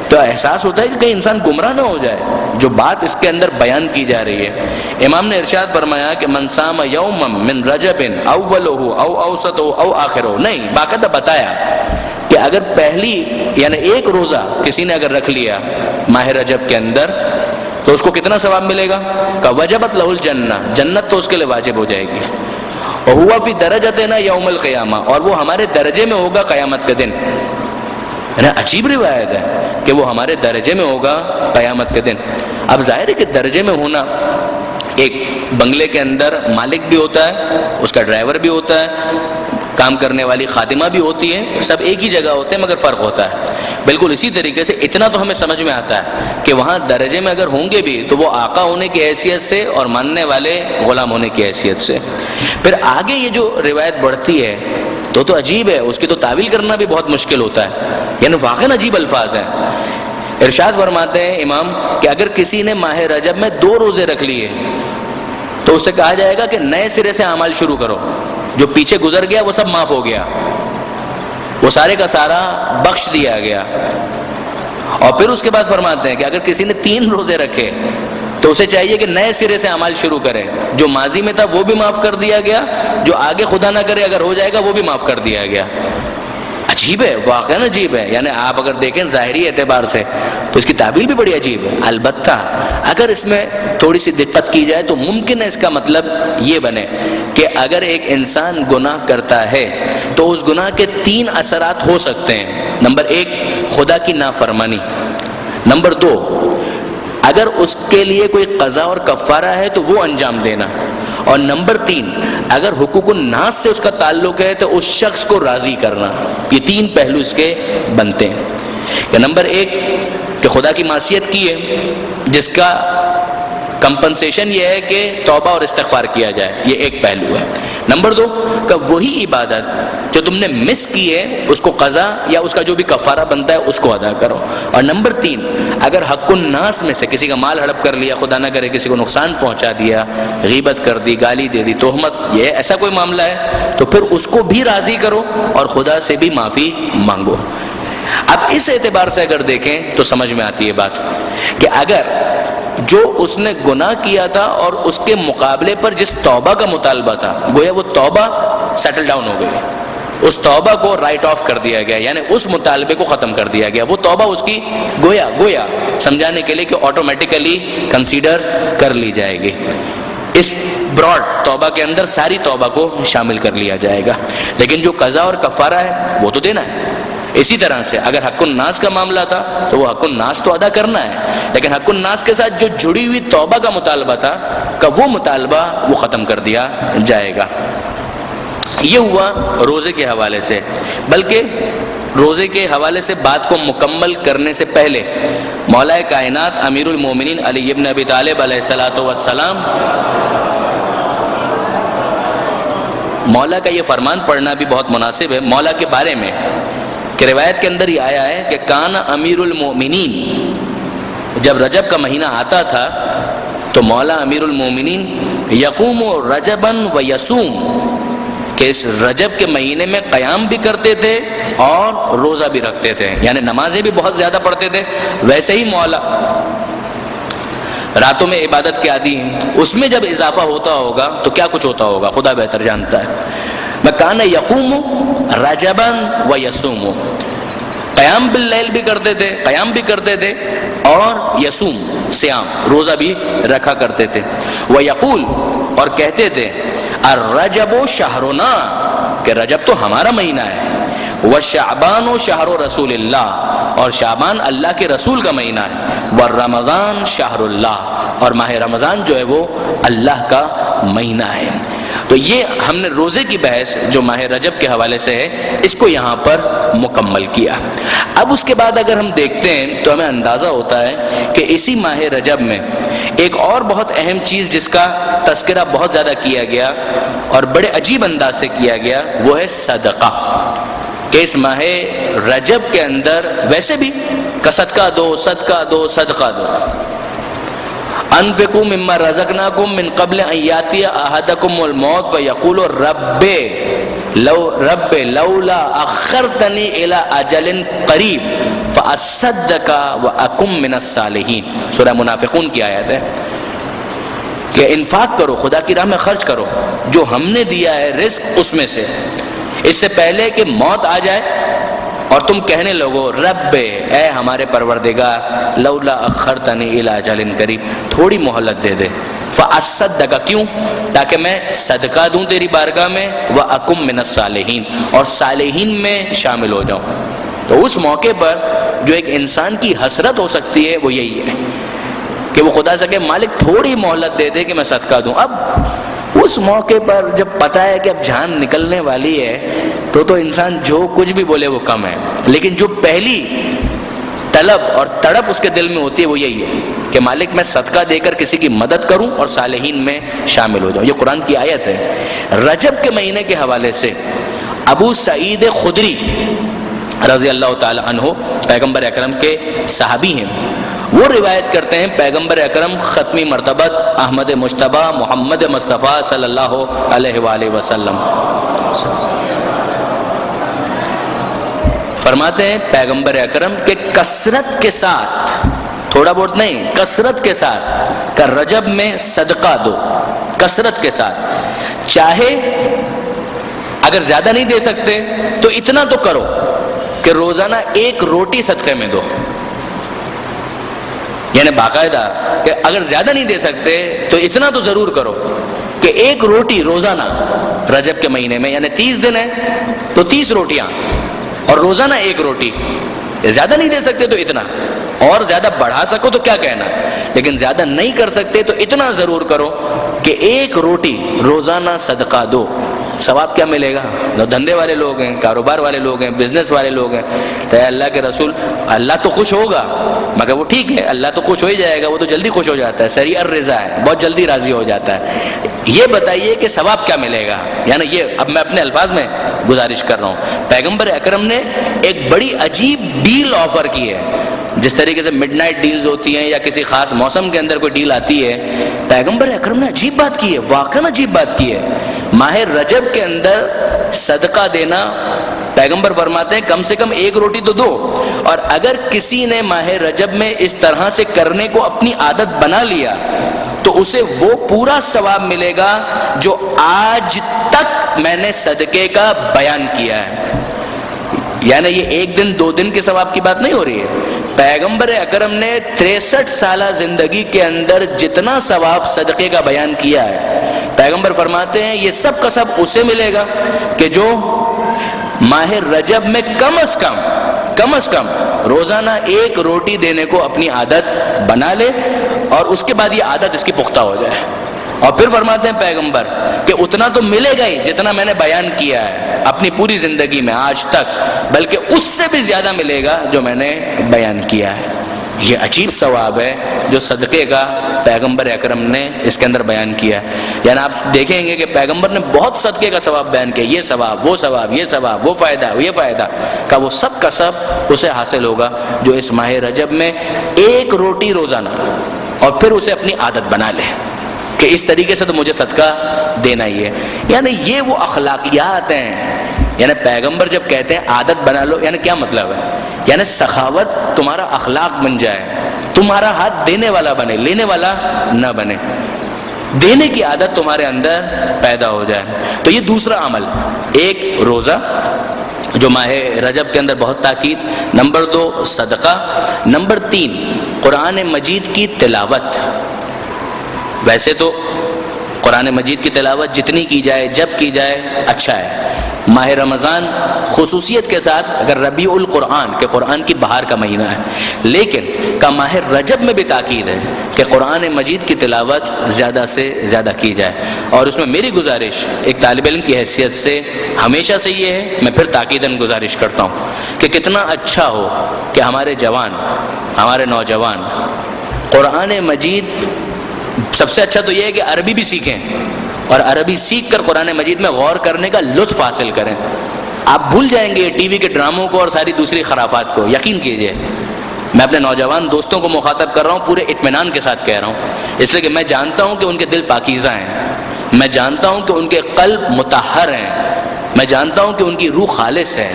تو احساس ہوتا ہے کہ کہیں انسان گمراہ نہ ہو جائے جو بات اس کے اندر بیان کی جا رہی ہے۔ امام نے ارشاد فرمایا کہ من صام یوما من رجب اولہ او اوسطہ او آخرہ، نہیں، باقاعدہ بتایا کہ اگر پہلی یعنی ایک روزہ کسی نے اگر رکھ لیا ماہ رجب کے اندر تو اس کو کتنا ثواب ملے گا؟ کہ وجبت لہ الجنہ، جنت تو اس کے لیے واجب ہو جائے گی، وہو فی درجتنا یوم القیامہ، اور وہ ہمارے درجے میں ہوگا قیامت کے دن۔ یعنی عجیب روایت ہے کہ وہ ہمارے درجے میں ہوگا قیامت کے دن۔ اب ظاہر ہے کہ درجے میں ہونا، ایک بنگلے کے اندر مالک بھی ہوتا ہے، اس کا ڈرائیور بھی ہوتا ہے، کام کرنے والی خادمہ بھی ہوتی ہے، سب ایک ہی جگہ ہوتے ہیں مگر فرق ہوتا ہے۔ بالکل اسی طریقے سے اتنا تو ہمیں سمجھ میں آتا ہے کہ وہاں درجے میں اگر ہوں گے بھی تو وہ آقا ہونے کی حیثیت سے اور ماننے والے غلام ہونے کی حیثیت سے۔ پھر آگے یہ جو روایت بڑھتی ہے تو عجیب ہے، اس کی تو تعویل کرنا بھی بہت مشکل ہوتا ہے، یعنی واقعاً عجیب الفاظ ہیں۔ ارشاد فرماتے ہیں امام کہ اگر کسی نے ماہ رجب میں 2 روزے رکھ لیے تو اسے کہا جائے گا کہ نئے سرے سے اعمال شروع کرو، جو پیچھے گزر گیا وہ سب معاف ہو گیا، وہ سارے کا سارا بخش دیا گیا۔ اور پھر اس کے بعد فرماتے ہیں کہ اگر کسی نے 3 روزے رکھے تو اسے چاہیے کہ نئے سرے سے اعمال شروع کرے، جو ماضی میں تھا وہ بھی معاف کر دیا گیا، جو آگے خدا نہ کرے اگر ہو جائے گا وہ بھی معاف کر دیا گیا۔ عجیب ہے، واقعاً عجیب ہے۔ یعنی آپ اگر دیکھیں ظاہری اعتبار سے تو اس کی تعبیر بھی بڑی عجیب ہے، البتہ اگر اس میں تھوڑی سی دقت کی جائے تو ممکن ہے اس کا مطلب یہ بنے کہ اگر ایک انسان گناہ کرتا ہے تو اس گناہ کے 3 اثرات ہو سکتے ہیں۔ نمبر 1 خدا کی نافرمانی، نمبر 2 اگر اس کے لیے کوئی قضا اور کفارہ ہے تو وہ انجام دینا، اور نمبر 3 اگر حقوق الناس سے اس کا تعلق ہے تو اس شخص کو راضی کرنا۔ یہ 3 پہلو اس کے بنتے ہیں کہ نمبر 1 کہ خدا کی معصیت کی ہے جس کا کمپنسیشن یہ ہے کہ توبہ اور استغفار کیا جائے، یہ ایک پہلو ہے۔ نمبر 2 کہ وہی عبادت جو تم نے مس کی ہے اس کو قضا یا اس کا جو بھی کفارہ بنتا ہے اس کو ادا کرو، اور نمبر 3 اگر حق الناس میں سے کسی کا مال ہڑپ کر لیا، خدا نہ کرے کسی کو نقصان پہنچا دیا، غیبت کر دی، گالی دے دی، تہمت، یہ ایسا کوئی معاملہ ہے تو پھر اس کو بھی راضی کرو اور خدا سے بھی معافی مانگو۔ اب اس اعتبار سے اگر دیکھیں تو سمجھ میں آتی ہے بات کہ اگر جو اس نے گناہ کیا تھا اور اس کے مقابلے پر جس توبہ کا مطالبہ تھا گویا وہ توبہ سیٹل ڈاؤن ہو گئی، اس توبہ کو رائٹ آف کر دیا گیا، یعنی اس مطالبے کو ختم کر دیا گیا. وہ توبہ اس کی گویا سمجھانے کے لیے کہ آٹومیٹیکلی کنسیڈر کر لی جائے گی. اس براڈ توبہ کے اندر ساری توبہ کو شامل کر لیا جائے گا. لیکن جو قضا اور کفارہ ہے وہ تو دینا ہے. اسی طرح سے اگر حق الناس کا معاملہ تھا تو وہ حق الناس تو ادا کرنا ہے، لیکن حق الناس کے ساتھ جو جڑی ہوئی توبہ کا مطالبہ تھا کہ وہ مطالبہ وہ ختم کر دیا جائے گا. یہ ہوا روزے کے حوالے سے. بلکہ روزے کے حوالے سے بات کو مکمل کرنے سے پہلے مولا کائنات امیر المومنین علی ابن ابی طالب علیہ الصلوۃ والسلام، مولا کا یہ فرمان پڑھنا بھی بہت مناسب ہے مولا کے بارے میں، کہ روایت کے اندر یہ آیا ہے کہ کان امیر المومنین، جب رجب کا مہینہ آتا تھا تو مولا امیر المومنین یقوم رجبا و یصوم، کہ اس رجب کے مہینے میں قیام بھی کرتے تھے اور روزہ بھی رکھتے تھے، یعنی نمازیں بھی بہت زیادہ پڑھتے تھے. ویسے ہی مولا راتوں میں عبادت کے عادی ہیں، اس میں جب اضافہ ہوتا ہوگا تو کیا کچھ ہوتا ہوگا خدا بہتر جانتا ہے. کان یقوم رجبا و یصوم، قیام باللیل بھی کرتے تھے اور یصوم صیام روزہ بھی رکھا کرتے تھے. ویقول، اور کہتے تھے الرجب شہرنا، کہ رجب تو ہمارا مہینہ ہے. وشعبان شہر رسول اللہ، اور شعبان اللہ کے رسول کا مہینہ ہے. والرمضان شہر اللہ، اور ماہ رمضان جو ہے وہ اللہ کا مہینہ ہے. تو یہ ہم نے روزے کی بحث جو ماہ رجب کے حوالے سے ہے اس کو یہاں پر مکمل کیا. اب اس کے بعد اگر ہم دیکھتے ہیں تو ہمیں اندازہ ہوتا ہے کہ اسی ماہ رجب میں ایک اور بہت اہم چیز جس کا تذکرہ بہت زیادہ کیا گیا اور بڑے عجیب انداز سے کیا گیا وہ ہے صدقہ. کہ اس ماہ رجب کے اندر ویسے بھی کہ صدقہ دو انفقوا مما رزقناکم من قبل ان یاتی احدکم الموت فیقول رب لولا اخرتنی الی اجل قریب فاصدق واکن من الصالحین. سورہ منافقون کی آیت ہے کہ انفاق کرو، خدا کی راہ میں خرچ کرو جو ہم نے دیا ہے رزق اس میں سے، اس سے پہلے کہ موت آ جائے اور تم کہنے لگو رب اے ہمارے پروردگار لولا اخرتنی الی اجل قریب، تھوڑی مہلت دے دے. فاصدق، کیوں؟ تاکہ میں صدقہ دوں تیری بارگاہ میں، واکم من الصالحین، اور صالحین میں شامل ہو جاؤں. تو اس موقع پر جو ایک انسان کی حسرت ہو سکتی ہے وہ یہی ہے کہ وہ خدا سے کہ مالک تھوڑی مہلت دے دے کہ میں صدقہ دوں. اب اس موقع پر جب پتہ ہے کہ اب جان نکلنے والی ہے تو انسان جو کچھ بھی بولے وہ کم ہے. لیکن جو پہلی طلب اور تڑپ اس کے دل میں ہوتی ہے وہ یہی ہے کہ مالک میں صدقہ دے کر کسی کی مدد کروں اور صالحین میں شامل ہو جاؤں. یہ قرآن کی آیت ہے. رجب کے مہینے کے حوالے سے ابو سعید خدری رضی اللہ تعالی عنہ پیغمبر اکرم کے صحابی ہیں. وہ روایت کرتے ہیں پیغمبر اکرم ختمی مرتبت احمد مجتبی محمد مصطفیٰ صلی اللہ علیہ وآلہ وسلم فرماتے ہیں پیغمبر اکرم کہ کثرت کے ساتھ، تھوڑا بہت نہیں، کثرت کے ساتھ کہ رجب میں صدقہ دو، کثرت کے ساتھ. چاہے اگر زیادہ نہیں دے سکتے تو اتنا تو کرو کہ روزانہ ایک روٹی صدقے میں دو. یعنی باقاعدہ کہ اگر زیادہ نہیں دے سکتے تو اتنا تو ضرور کرو کہ ایک روٹی روزانہ رجب کے مہینے میں، یعنی 30 دن ہے تو 30 روٹیاں اور روزانہ ایک روٹی. زیادہ نہیں دے سکتے تو اتنا، اور زیادہ بڑھا سکو تو کیا کہنا، لیکن زیادہ نہیں کر سکتے تو اتنا ضرور کرو کہ ایک روٹی روزانہ صدقہ دو. ثواب کیا ملے گا؟ جو دھندے والے لوگ ہیں، کاروبار والے لوگ ہیں، بزنس والے لوگ ہیں، تو اللہ کے رسول اللہ تو خوش ہوگا، مگر وہ ٹھیک ہے اللہ تو خوش ہو ہی جائے گا، وہ تو جلدی خوش ہو جاتا ہے، سریع الرضا ہے، بہت جلدی راضی ہو جاتا ہے. یہ بتائیے کہ ثواب کیا ملے گا؟ یعنی یہ اب میں اپنے الفاظ میں گزارش کر رہا ہوں. پیغمبر اکرم نے ایک بڑی عجیب ڈیل آفر کی ہے. جس طریقے سے مڈ نائٹ ڈیلز ہوتی ہیں یا کسی خاص موسم کے اندر کوئی ڈیل آتی ہے، پیغمبر اکرم نے عجیب بات کی ہے، واقعاً عجیب بات کی ہے. ماہ رجب کے اندر صدقہ دینا، پیغمبر فرماتے ہیں کم سے کم ایک روٹی تو دو. اور اگر کسی نے ماہ رجب میں اس طرح سے کرنے کو اپنی عادت بنا لیا تو اسے وہ پورا ثواب ملے گا جو آج تک میں نے صدقے کا بیان کیا ہے. یعنی یہ ایک دن دو دن کے ثواب کی بات نہیں ہو رہی ہے. پیغمبر اکرم نے 63 سالہ زندگی کے اندر جتنا ثواب صدقے کا بیان کیا ہے، پیغمبر فرماتے ہیں یہ سب کا سب اسے ملے گا کہ جو ماہ رجب میں کم از کم روزانہ ایک روٹی دینے کو اپنی عادت بنا لے، اور اس کے بعد یہ عادت اس کی پختہ ہو جائے. اور پھر فرماتے ہیں پیغمبر کہ اتنا تو ملے گا ہی جتنا میں نے بیان کیا ہے اپنی پوری زندگی میں آج تک، بلکہ اس سے بھی زیادہ ملے گا جو میں نے بیان کیا ہے. یہ عجیب ثواب ہے جو صدقے کا پیغمبر اکرم نے اس کے اندر بیان کیا ہے. یعنی آپ دیکھیں گے کہ پیغمبر نے بہت صدقے کا ثواب بیان کیا، یہ ثواب وہ ثواب، یہ ثواب وہ فائدہ یہ فائدہ کا، وہ سب کا سب اسے حاصل ہوگا جو اس ماہ رجب میں ایک روٹی روزانہ، اور پھر اسے اپنی عادت بنا لے کہ اس طریقے سے تو مجھے صدقہ دینا ہی ہے. یعنی یہ وہ اخلاقیات ہیں. یعنی پیغمبر جب کہتے ہیں عادت بنا لو، یعنی کیا مطلب ہے؟ یعنی سخاوت تمہارا اخلاق بن جائے، تمہارا ہاتھ دینے والا بنے، لینے والا نہ بنے، دینے کی عادت تمہارے اندر پیدا ہو جائے. تو یہ دوسرا عمل، ایک روزہ جو ماہ رجب کے اندر بہت تاکید، نمبر 2 صدقہ، نمبر 3 قرآن مجید کی تلاوت. ویسے تو قرآن مجید کی تلاوت جتنی کی جائے جب کی جائے اچھا ہے. ماہ رمضان خصوصیت کے ساتھ اگر ربیع القرآن کہ قرآن کی بہار کا مہینہ ہے، لیکن کا ماہ رجب میں بھی تاکید ہے کہ قرآن مجید کی تلاوت زیادہ سے زیادہ کی جائے. اور اس میں میری گزارش ایک طالب علم کی حیثیت سے ہمیشہ سے یہ ہے، میں پھر تاکیداً گزارش کرتا ہوں کہ کتنا اچھا ہو کہ ہمارے جوان، ہمارے نوجوان قرآن مجید، سب سے اچھا تو یہ ہے کہ عربی بھی سیکھیں، اور عربی سیکھ کر قرآن مجید میں غور کرنے کا لطف حاصل کریں. آپ بھول جائیں گے ٹی وی کے ڈراموں کو اور ساری دوسری خرافات کو. یقین کیجئے، میں اپنے نوجوان دوستوں کو مخاطب کر رہا ہوں، پورے اطمینان کے ساتھ کہہ رہا ہوں، اس لیے کہ میں جانتا ہوں کہ ان کے دل پاکیزہ ہیں، میں جانتا ہوں کہ ان کے قلب مطہر ہیں، میں جانتا ہوں کہ ان کی روح خالص ہے،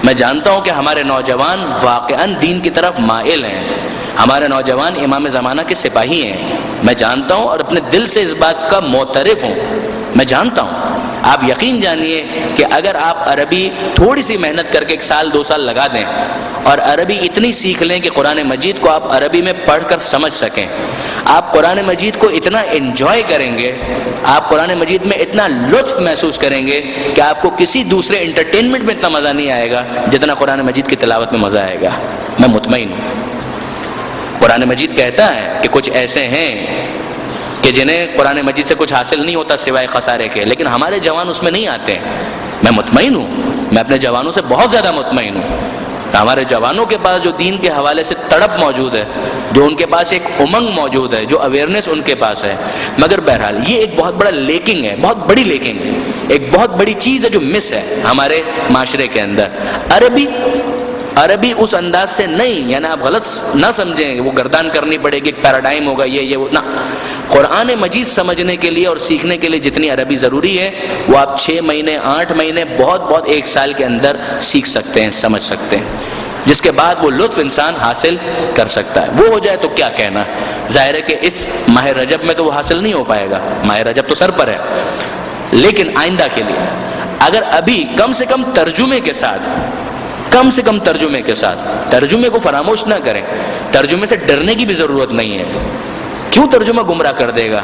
میں جانتا ہوں کہ ہمارے نوجوان واقعاً دین کی طرف مائل ہیں، ہمارے نوجوان امام زمانہ کے سپاہی ہیں. میں جانتا ہوں اور اپنے دل سے اس بات کا معترف ہوں، میں جانتا ہوں. آپ یقین جانیے کہ اگر آپ عربی تھوڑی سی محنت کر کے 1 سال 2 سال لگا دیں اور عربی اتنی سیکھ لیں کہ قرآن مجید کو آپ عربی میں پڑھ کر سمجھ سکیں، آپ قرآن مجید کو اتنا انجوائے کریں گے، آپ قرآن مجید میں اتنا لطف محسوس کریں گے کہ آپ کو کسی دوسرے انٹرٹینمنٹ میں اتنا مزہ نہیں آئے گا جتنا قرآن مجید کی تلاوت میں مزہ آئے گا. میں مطمئن ہوں. قرآن مجید کہتا ہے کہ کچھ ایسے ہیں کہ جنہیں قرآن مجید سے کچھ حاصل نہیں ہوتا سوائے خسارے کے، لیکن ہمارے جوان اس میں نہیں آتے ہیں. میں مطمئن ہوں، میں اپنے جوانوں سے بہت زیادہ مطمئن ہوں. ہمارے جوانوں کے پاس جو دین کے حوالے سے تڑپ موجود ہے، جو ان کے پاس ایک امنگ موجود ہے، جو اویئرنیس ان کے پاس ہے، مگر بہرحال یہ ایک بہت بڑا لیکنگ ہے، بہت بڑی لیکنگ ہے، ایک بہت بڑی چیز ہے جو مس ہے ہمارے معاشرے کے اندر. عربی اس انداز سے نہیں، یعنی آپ غلط نہ سمجھیں وہ گردان کرنی پڑے گی، ایک پیراڈائم ہوگا یہ وہ، نہ. قرآن مجید سمجھنے کے لیے اور سیکھنے کے لیے جتنی عربی ضروری ہے وہ آپ 6 مہینے 8 مہینے بہت 1 سال کے اندر سیکھ سکتے ہیں، سمجھ سکتے ہیں، جس کے بعد وہ لطف انسان حاصل کر سکتا ہے. وہ ہو جائے تو کیا کہنا. ظاہر ہے کہ اس ماہ رجب میں تو وہ حاصل نہیں ہو پائے گا، ماہ رجب تو سر پر ہے، لیکن آئندہ کے لیے اگر ابھی کم سے کم ترجمے کے ساتھ، ترجمے کو فراموش نہ کریں. ترجمے سے ڈرنے کی بھی ضرورت نہیں ہے. کیوں ترجمہ گمراہ کر دے گا؟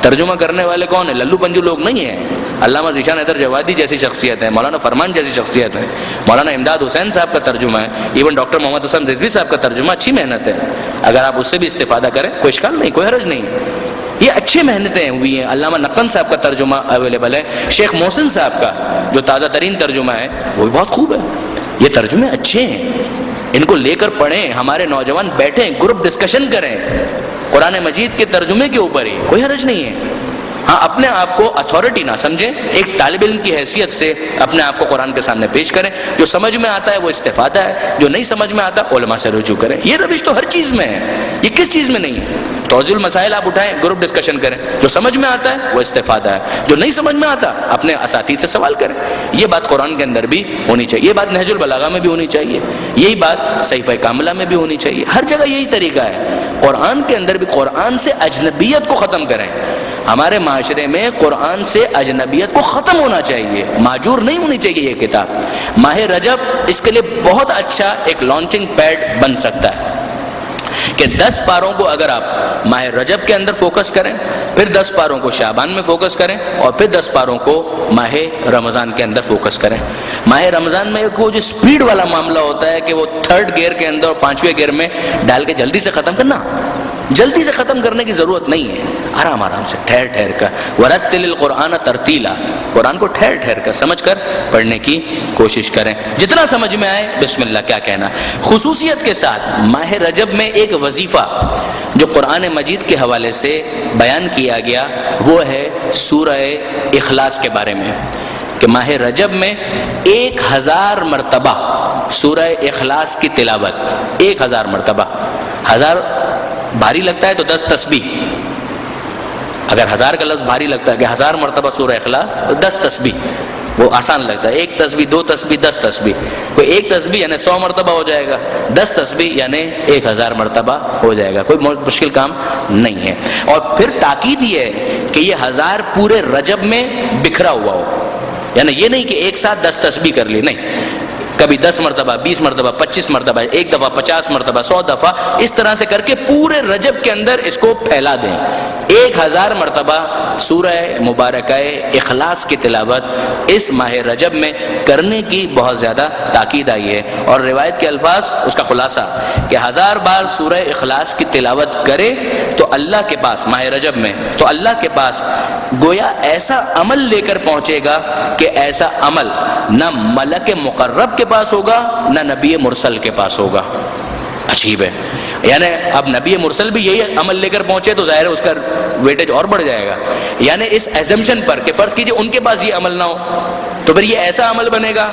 ترجمہ کرنے والے کون ہیں؟ للو پنجو لوگ نہیں ہیں. علامہ ذیشان حیدر جوادی جیسی شخصیت ہے، مولانا فرمان جیسی شخصیت ہے، مولانا امداد حسین صاحب کا ترجمہ ہے، ایون ڈاکٹر محمد حسن رضوی صاحب کا ترجمہ اچھی محنت ہے. اگر آپ اس سے بھی استفادہ کریں کوئی اشکال نہیں، کوئی حرج نہیں. یہ اچھی محنتیں ہوئی ہیں. علامہ نقن صاحب کا ترجمہ اویلیبل ہے، شیخ محسن صاحب کا جو تازہ ترین ترجمہ ہے وہ بھی بہت خوب ہے. یہ ترجمے اچھے ہیں، ان کو لے کر پڑھیں. ہمارے نوجوان بیٹھیں، گروپ ڈسکشن کریں قرآن مجید کے ترجمے کے اوپر ہی، کوئی حرج نہیں ہے. ہاں اپنے آپ کو اتھارٹی نہ سمجھیں، ایک طالب علم کی حیثیت سے اپنے آپ کو قرآن کے سامنے پیش کریں، جو سمجھ میں آتا ہے وہ استفادہ ہے، جو نہیں سمجھ میں آتا علماء سے رجوع کریں۔ یہ روش تو ہر چیز میں ہے، یہ کس چیز میں نہیں ہے؟ توضیح المسائل آپ اٹھائیں، گروپ ڈسکشن کریں، جو سمجھ میں آتا ہے وہ استفادہ ہے، جو نہیں سمجھ میں آتا اپنے اساتذہ سے سوال کریں۔ یہ بات قرآن کے اندر بھی ہونی چاہیے، یہ بات نہج البلاغہ میں بھی ہونی چاہیے، یہی بات صحیفہ کاملہ میں بھی ہونی چاہیے، ہر جگہ یہی طریقہ ہے۔ قرآن کے اندر بھی قرآن سے اجنبیت کو ختم کریں۔ ہمارے معاشرے میں قرآن سے اجنبیت کو ختم ہونا چاہیے، مہجور نہیں ہونی چاہیے یہ کتاب۔ ماہ رجب اس کے لیے بہت اچھا ایک لانچنگ پیڈ بن سکتا ہے کہ 10 پاروں کو اگر آپ ماہ رجب کے اندر فوکس کریں، پھر 10 پاروں کو شعبان میں فوکس کریں، اور پھر 10 پاروں کو ماہ رمضان کے اندر فوکس کریں۔ ماہ رمضان میں وہ جو سپیڈ والا معاملہ ہوتا ہے کہ وہ 3rd گیئر کے اندر اور 5ویں گیئر میں ڈال کے جلدی سے ختم کرنا، جلدی سے ختم کرنے کی ضرورت نہیں ہے، آرام آرام سے ٹھہر ٹھہر کر، وَرَتِّلِ الْقُرْآنَ تَرْتِيلًا، قرآن کو ٹھہر ٹھہر کر سمجھ کر پڑھنے کی کوشش کریں، جتنا سمجھ میں آئے بسم اللہ کیا کہنا۔ خصوصیت کے ساتھ ماہ رجب میں ایک وظیفہ جو قرآن مجید کے حوالے سے بیان کیا گیا وہ ہے سورہ اخلاص کے بارے میں، کہ ماہ رجب میں 1000 مرتبہ سورہ اخلاص کی تلاوت، 1000 مرتبہ۔ 1000 بھاری لگتا ہے تو 10 تسبیح، اگر 1000 کا لفظ بھاری لگتا ہے کہ 1000 مرتبہ سورہ اخلاص تو 10 تسبیح، وہ آسان لگتا ہے، 1 تسبیح 2 تسبیح 10 تسبیح، کوئی 1 تسبیح یعنی 100 مرتبہ ہو جائے گا، 10 تسبیح یعنی 1000 مرتبہ ہو جائے گا، کوئی مشکل کام نہیں ہے۔ اور پھر تاکید یہ ہے کہ یہ 1000 پورے رجب میں بکھرا ہوا ہو، یعنی یہ نہیں کہ ایک ساتھ 10 تسبیح کر لی، نہیں، کبھی 10 مرتبہ 20 مرتبہ 25 مرتبہ، ایک دفعہ 50 مرتبہ 100 دفعہ، اس طرح سے کر کے پورے رجب کے اندر اس کو پھیلا دیں۔ 1000 مرتبہ سورہ مبارکہ اخلاص کی تلاوت اس ماہ رجب میں کرنے کی بہت زیادہ تاکید آئی ہے، اور روایت کے الفاظ اس کا خلاصہ کہ 1000 بار سورہ اخلاص کی تلاوت کرے تو اللہ کے پاس ماہ رجب میں تو اللہ کے پاس گویا ایسا عمل لے کر پہنچے گا کہ ایسا عمل نہ ملک مقرب کے پاس ہوگا نہ نبی مرسل کے پاس ہوگا۔ عجیب ہے، یعنی اب نبی مرسل بھی یہی عمل لے کر پہنچے تو ظاہر ہے اس کا ویٹیج اور بڑھ جائے گا، یعنی اس ایزمپشن پر کہ فرض کیجئے ان کے پاس یہ عمل نہ ہو تو پھر یہ ایسا عمل بنے گا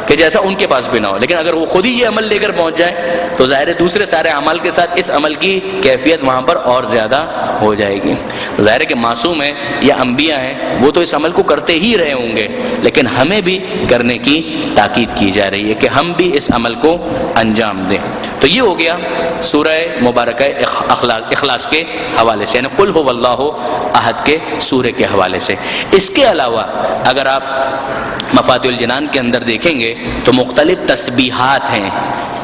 کہ جیسا ان کے پاس بھی نہ ہو، لیکن اگر وہ خود ہی یہ عمل لے کر پہنچ جائے تو ظاہر ہے دوسرے سارے اعمال کے ساتھ اس عمل کی کیفیت وہاں پر اور زیادہ ہو جائے گی۔ ظاہر ہے کہ معصوم ہیں یا انبیاء ہیں وہ تو اس عمل کو کرتے ہی رہے ہوں گے، لیکن ہمیں بھی کرنے کی تاکید کی جا رہی ہے کہ ہم بھی اس عمل کو انجام دیں۔ تو یہ ہو گیا سورہ مبارکہ اخلاص کے حوالے سے، یعنی قل هو اللہ احد کے سورہ کے حوالے سے۔ اس کے علاوہ اگر آپ مفاتیح الجنان کے اندر دیکھیں گے تو مختلف تسبیحات ہیں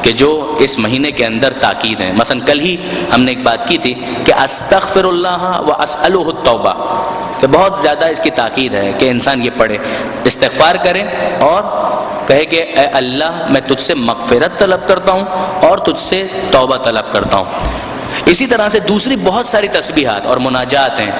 کہ جو اس مہینے کے اندر تاکید ہیں۔ مثلا کل ہی ہم نے ایک بات کی تھی کہ استغفر اللہ و اسألہ التوبہ، کہ بہت زیادہ اس کی تاکید ہے کہ انسان یہ پڑھے، استغفار کرے اور کہے کہ اے اللہ میں تجھ سے مغفرت طلب کرتا ہوں اور تجھ سے توبہ طلب کرتا ہوں۔ اسی طرح سے دوسری بہت ساری تسبیحات اور مناجات ہیں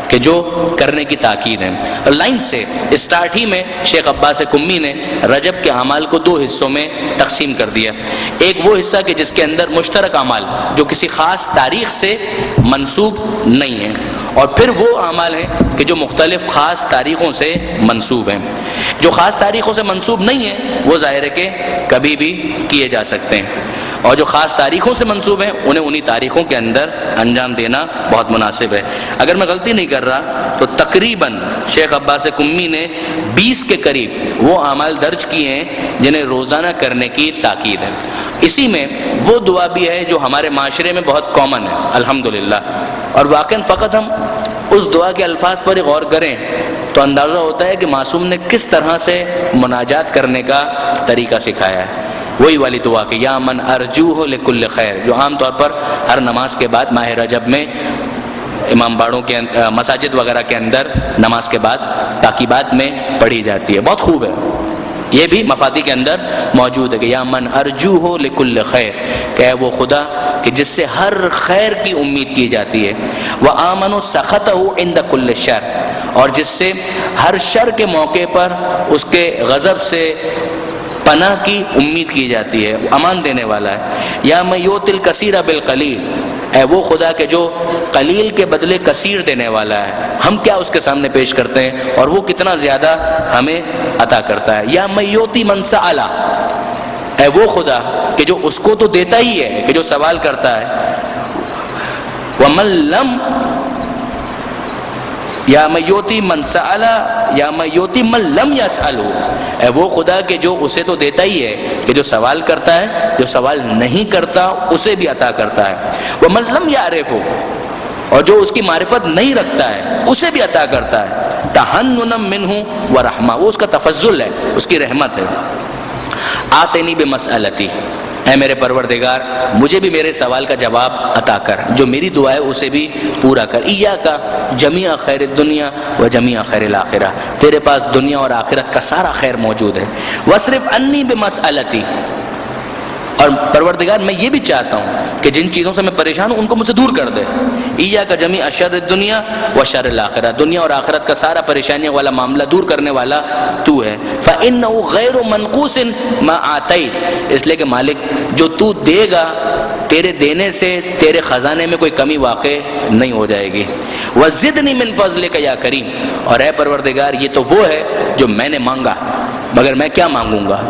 کہ جو کرنے کی تاکید ہے۔ لائن سے اسٹارٹ ہی میں شیخ عباس کمی نے رجب کے اعمال کو 2 حصوں میں تقسیم کر دیا۔ ایک وہ حصہ کہ جس کے اندر مشترک اعمال جو کسی خاص تاریخ سے منسوب نہیں ہیں، اور پھر وہ اعمال ہیں کہ جو مختلف خاص تاریخوں سے منسوب ہیں۔ جو خاص تاریخوں سے منسوب نہیں ہیں وہ ظاہر ہے کہ کبھی بھی کیے جا سکتے ہیں، اور جو خاص تاریخوں سے منسوب ہیں انہیں انہی تاریخوں کے اندر انجام دینا بہت مناسب ہے۔ اگر میں غلطی نہیں کر رہا تو تقریباً شیخ عباس کمی نے 20 کے قریب وہ اعمال درج کیے ہیں جنہیں روزانہ کرنے کی تاکید ہے۔ اسی میں وہ دعا بھی ہے جو ہمارے معاشرے میں بہت کامن ہے الحمدللہ، اور واقعاً فقط ہم اس دعا کے الفاظ پر غور کریں تو اندازہ ہوتا ہے کہ معصوم نے کس طرح سے مناجات کرنے کا طریقہ سکھایا ہے۔ وہی والی دعا کہ یا من ارجوہ لکل خیر، جو عام طور پر ہر نماز کے بعد ماہ رجب میں امام باڑوں کے مساجد وغیرہ کے اندر نماز کے بعد تاکیبات میں پڑھی جاتی ہے، بہت خوب ہے۔ یہ بھی مفاتیح کے اندر موجود ہے کہ یا من ارجوہ لکل خیر، کہ وہ خدا کہ جس سے ہر خیر کی امید کی جاتی ہے، وآمنوا سخطہ عند کل شر، اور جس سے ہر شر کے موقع پر اس کے غضب سے پناہ کی امید کی جاتی ہے، امان دینے والا ہے۔ یا من یؤتی الکثیر بالقلیل، اے وہ خدا کہ جو قلیل کے بدلے کثیر دینے والا ہے، ہم کیا اس کے سامنے پیش کرتے ہیں اور وہ کتنا زیادہ ہمیں عطا کرتا ہے۔ یا من یؤتی من سأل، اے وہ خدا کہ جو اس کو تو دیتا ہی ہے کہ جو سوال کرتا ہے، ومن لم، یا من یؤتی من سأل یا من یؤتی من لم یسألہ، اے وہ خدا کہ جو اسے تو دیتا ہی ہے کہ جو سوال کرتا ہے، جو سوال نہیں کرتا اسے بھی عطا کرتا ہے، ومن لم یعرفہ، اور جو اس کی معرفت نہیں رکھتا ہے اسے بھی عطا کرتا ہے، تحننا منہ ورحمہ، وہ اس کا تفضل ہے، اس کی رحمت ہے۔ آتنی بمسألتی، اے میرے پروردگار مجھے بھی میرے سوال کا جواب عطا کر، جو میری دعا ہے اسے بھی پورا کر۔ ایاک جمیع خیر الدنیا و جمیع خیر الآخرہ، تیرے پاس دنیا اور آخرت کا سارا خیر موجود ہے۔ واصرف عنی بمسألتی، اور پروردگار میں یہ بھی چاہتا ہوں کہ جن چیزوں سے میں پریشان ہوں ان کو مجھ سے دور کر دے۔ ایاک جمیع شر الدنیا و شر الآخرہ، دنیا اور آخرت کا سارا پریشانیوں والا معاملہ دور کرنے والا تو ہے۔ فإنہ غیر منقوص ما آتیت، اس لیے کہ مالک جو تو دے گا تیرے دینے سے تیرے خزانے میں کوئی کمی واقع نہیں ہو جائے گی۔ وزدنی من فضلک یا کریم، اور اے پروردگار یہ تو وہ ہے جو میں نے مانگا، مگر میں کیا مانگوں گا،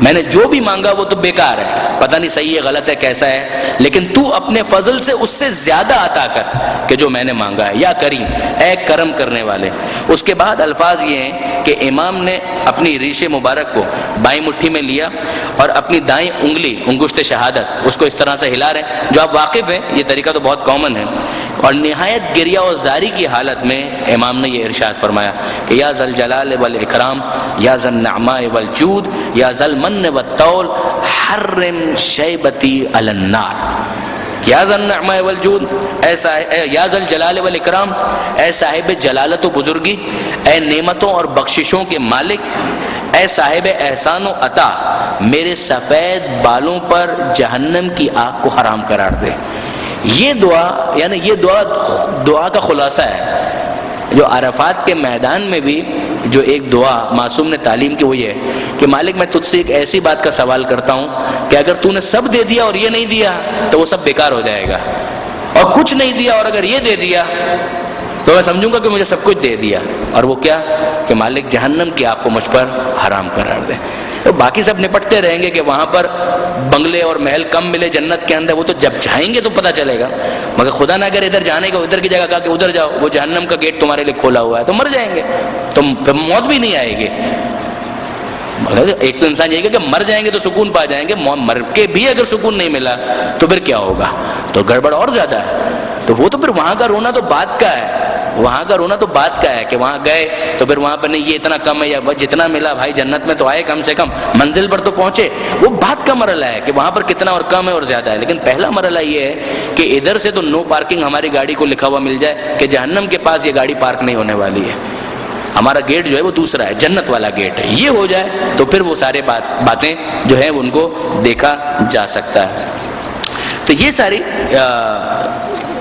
میں نے جو بھی مانگا وہ تو بیکار ہے، پتہ نہیں صحیح ہے غلط ہے کیسا ہے، لیکن تو اپنے فضل سے اس سے زیادہ عطا کر کہ جو میں نے مانگا ہے، یا کریم، اے کرم کرنے والے۔ اس کے بعد الفاظ یہ ہیں کہ امام نے اپنی ریش مبارک کو بائیں مٹھی میں لیا اور اپنی دائیں انگلی انگشت شہادت اس کو اس طرح سے ہلا رہے ہیں، جو آپ واقف ہیں یہ طریقہ تو بہت کامن ہے، اور نہایت گریہ و زاری کی حالت میں امام نے یہ ارشاد فرمایا کہ یا ذل جلال والاکرام، یا ذل نعماء والجود، یا ذل من والطول، حرم شیبتی علی النار۔ یا ذل نعماء والجود، یا ذل جلال والاکرام، اے صاحب جلالت و بزرگی، اے نعمتوں اور بخششوں کے مالک، اے صاحب احسان و عطا، میرے سفید بالوں پر جہنم کی آگ کو حرام قرار دے۔ یہ دعا یعنی یہ دعا کا خلاصہ ہے، جو عرفات کے میدان میں بھی جو ایک دعا معصوم نے تعلیم کی وہ یہ ہے کہ مالک میں تجھ سے ایک ایسی بات کا سوال کرتا ہوں کہ اگر تو نے سب دے دیا اور یہ نہیں دیا تو وہ سب بیکار ہو جائے گا، اور کچھ نہیں دیا اور اگر یہ دے دیا تو میں سمجھوں گا کہ مجھے سب کچھ دے دیا، اور وہ کیا کہ مالک جہنم کی آپ کو مجھ پر حرام قرار دے۔ تو باقی سب نپٹتے رہیں گے کہ وہاں پر بنگلے اور محل کم ملے جنت کے اندر، وہ تو جب جائیں گے تو پتہ چلے گا، مگر خدا نہ اگر ادھر جانے کا ادھر کی جگہ کہا کہ ادھر جاؤ، وہ جہنم کا گیٹ تمہارے لیے کھولا ہوا ہے تو مر جائیں گے، تو موت بھی نہیں آئے گی۔ مگر ایک تو انسان یہی کہ مر جائیں گے تو سکون پا جائیں گے، مر کے بھی اگر سکون نہیں ملا تو پھر کیا ہوگا، تو گڑبڑ اور زیادہ ہے۔ تو وہ تو پھر وہاں کا رونا تو بات کا ہے، وہاں کا رونا تو بات کا ہے کہ وہاں گئے تو پھر وہاں پر نہیں یہ اتنا کم ہے یا جتنا ملا بھائی جنت میں تو آئے کم سے کم منزل پر تو پہنچے، وہ بات کا مرحلہ ہے کہ وہاں پر کتنا اور کم ہے اور زیادہ ہے۔ لیکن پہلا مرحلہ یہ ہے کہ ادھر سے تو نو پارکنگ ہماری گاڑی کو لکھا ہوا مل جائے کہ جہنم کے پاس یہ گاڑی پارک نہیں ہونے والی ہے، ہمارا گیٹ جو ہے وہ دوسرا ہے، جنت والا گیٹ ہے، یہ ہو جائے تو پھر وہ سارے باتیں جو ہیں ان کو دیکھا جا سکتا ہے۔ تو یہ ساری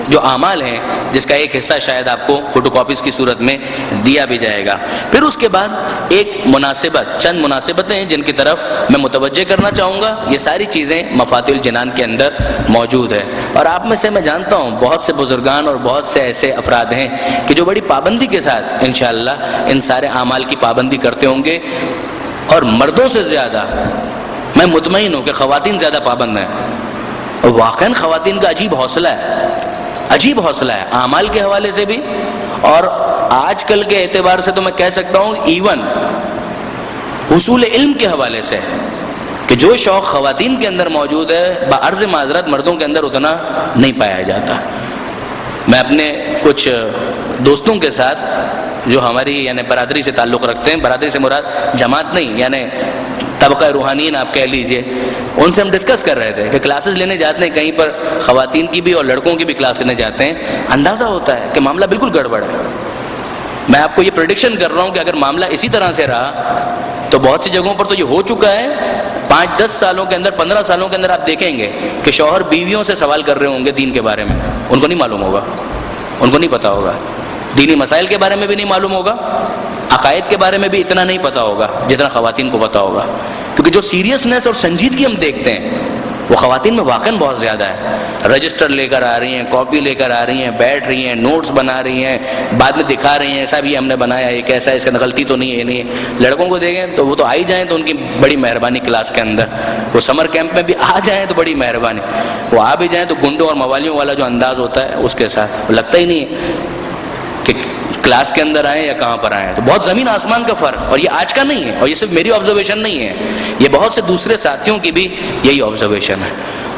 جو اعمال ہیں جس کا ایک حصہ شاید آپ کو فوٹو کاپیز کی صورت میں دیا بھی جائے گا۔ پھر اس کے بعد ایک مناسبت، چند مناسبتیں ہیں جن کی طرف میں متوجہ کرنا چاہوں گا۔ یہ ساری چیزیں مفاتیح الجنان کے اندر موجود ہے، اور آپ میں سے میں جانتا ہوں بہت سے بزرگان اور بہت سے ایسے افراد ہیں کہ جو بڑی پابندی کے ساتھ انشاءاللہ ان سارے اعمال کی پابندی کرتے ہوں گے، اور مردوں سے زیادہ میں مطمئن ہوں کہ خواتین زیادہ پابند ہیں، اور واقعاً خواتین کا عجیب حوصلہ ہے، عجیب حوصلہ ہے اعمال کے حوالے سے بھی، اور آج کل کے اعتبار سے تو میں کہہ سکتا ہوں ایون حصول علم کے حوالے سے کہ جو شوق خواتین کے اندر موجود ہے بعرض معذرت مردوں کے اندر اتنا نہیں پایا جاتا۔ میں اپنے کچھ دوستوں کے ساتھ جو ہماری یعنی برادری سے تعلق رکھتے ہیں، برادری سے مراد جماعت نہیں یعنی طبقہ روحانیین آپ کہہ لیجئے، ان سے ہم ڈسکس کر رہے تھے کہ کلاسز لینے جاتے ہیں کہیں پر خواتین کی بھی اور لڑکوں کی بھی کلاس لینے جاتے ہیں، اندازہ ہوتا ہے کہ معاملہ بالکل گڑبڑ ہے۔ میں آپ کو یہ پریڈکشن کر رہا ہوں کہ اگر معاملہ اسی طرح سے رہا تو بہت سی جگہوں پر تو یہ ہو چکا ہے، 5-10 سالوں کے اندر 15 سالوں کے اندر آپ دیکھیں گے کہ شوہر بیویوں سے سوال کر رہے ہوں گے دین کے بارے میں، ان کو نہیں معلوم ہوگا، ان کو نہیں پتا ہوگا، دینی مسائل کے بارے میں بھی نہیں معلوم ہوگا، عقائد کے بارے میں بھی اتنا نہیں پتا ہوگا جتنا خواتین کو پتا ہوگا، کیونکہ جو سیریسنس اور سنجیدگی ہم دیکھتے ہیں وہ خواتین میں واقعاً بہت زیادہ ہے. رجسٹر لے کر آ رہی ہیں, کاپی لے کر آ رہی ہیں, بیٹھ رہی ہیں, نوٹس بنا رہی ہیں, بعد میں دکھا رہی ہیں صاحب یہ ہم نے بنایا, یہ کیسا ہے, اس کا غلطی تو نہیں ہے, یہ نہیں ہے. لڑکوں کو دیکھیں تو وہ تو آئی جائیں تو ان کی بڑی مہربانی کلاس کے اندر, وہ سمر کیمپ میں بھی آ جائیں تو بڑی مہربانی, وہ آ بھی جائیں تو گنڈوں اور موالیوں والا جو انداز ہوتا ہے اس کے ساتھ لگتا ہی نہیں ہے کہ کلاس کے اندر آئیں یا کہاں پر آئیں. تو بہت زمین آسمان کا فرق, اور یہ آج کا نہیں ہے, اور یہ صرف میری آبزرویشن نہیں ہے, یہ بہت سے دوسرے ساتھیوں کی بھی یہی آبزرویشن ہے.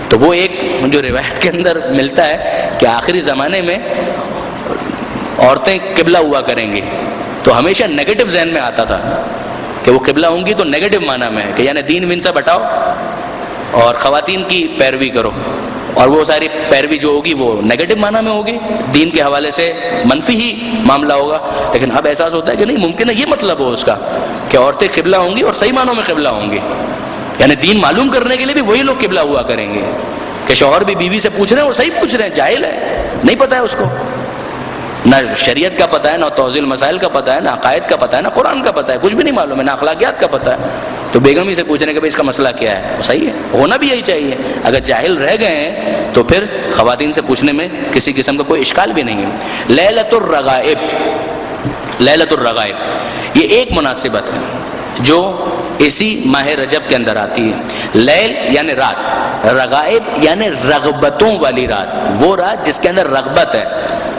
تو وہ ایک جو روایت کے اندر ملتا ہے کہ آخری زمانے میں عورتیں قبلہ ہوا کریں گی, تو ہمیشہ نیگیٹو ذہن میں آتا تھا کہ وہ قبلہ ہوں گی تو نیگیٹو معنی میں ہے کہ یعنی دین وین سے بٹاؤ اور خواتین کی پیروی کرو, اور وہ ساری پیروی جو ہوگی وہ نیگیٹو معنی میں ہوگی, دین کے حوالے سے منفی ہی معاملہ ہوگا. لیکن اب احساس ہوتا ہے کہ نہیں, ممکن ہے یہ مطلب ہو اس کا کہ عورتیں قبلہ ہوں گی اور صحیح معنوں میں قبلہ ہوں گی, یعنی دین معلوم کرنے کے لیے بھی وہی لوگ قبلہ ہوا کریں گے کہ شوہر بھی بیوی سے پوچھ رہے ہیں, وہ صحیح پوچھ رہے ہیں, جاہل ہے, نہیں پتہ ہے اس کو, نہ شریعت کا پتہ ہے, نہ توضیح المسائل کا پتہ ہے, نہ عقائد کا پتہ ہے, نہ قرآن کا پتہ ہے, کچھ بھی نہیں معلوم ہے, نہ اخلاقیات کا پتہ ہے. تو بیگم ہی سے پوچھنے کہ بھائی اس کا مسئلہ کیا ہے, وہ صحیح ہے, ہونا بھی یہی چاہیے. اگر جاہل رہ گئے ہیں تو پھر خواتین سے پوچھنے میں کسی قسم کا کوئی اشکال بھی نہیں ہے. لیلۃ الرغائب, لیلۃ الرغائب یہ ایک مناسبت ہے جو اسی ماہ رجب کے اندر آتی ہے. لیل یعنی رات, رغائب یعنی رغبتوں والی رات, وہ رات جس کے اندر رغبت ہے,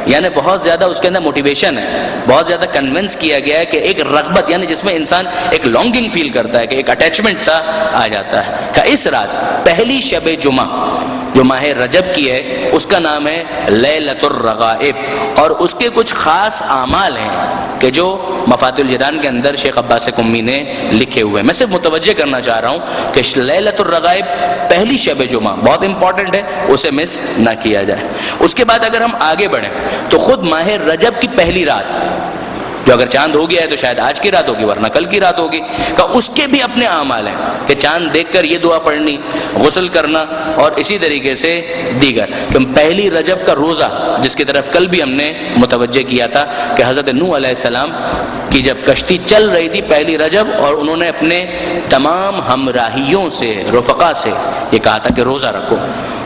یعنی بہت زیادہ اس کے اندر موٹیویشن ہے, بہت زیادہ کنونس کیا گیا ہے کہ ایک رغبت یعنی جس میں انسان ایک لانگنگ فیل کرتا ہے, کہ ایک اٹیچمنٹ سا آ جاتا ہے. کہ اس رات پہلی شب جمعہ جو ماہ رجب کی ہے اس کا نام ہے لیلۃ الرغائب, اور اس کے کچھ خاص اعمال ہیں کہ جو مفاتیح الجنان کے اندر شیخ عباس قمی نے لکھے ہوئے ہیں. میں صرف متوجہ کرنا چاہ رہا ہوں کہ لیلۃ الرغائب پہلی شب جمعہ بہت امپورٹنٹ ہے, اسے مس نہ کیا جائے. اس کے بعد اگر ہم آگے بڑھیں تو خود ماہ رجب کی پہلی رات جو اگر چاند ہو گیا ہے تو شاید آج کی رات ہوگی ورنہ کل کی رات ہوگی, کہ اس کے بھی اپنے اعمال ہیں کہ چاند دیکھ کر یہ دعا پڑھنی, غسل کرنا, اور اسی طریقے سے دیگر. کہ پہلی رجب کا روزہ جس کی طرف کل بھی ہم نے متوجہ کیا تھا کہ حضرت نوح علیہ السلام کی جب کشتی چل رہی تھی پہلی رجب, اور انہوں نے اپنے تمام ہمراہیوں سے, رفقا سے یہ کہا تھا کہ روزہ رکھو.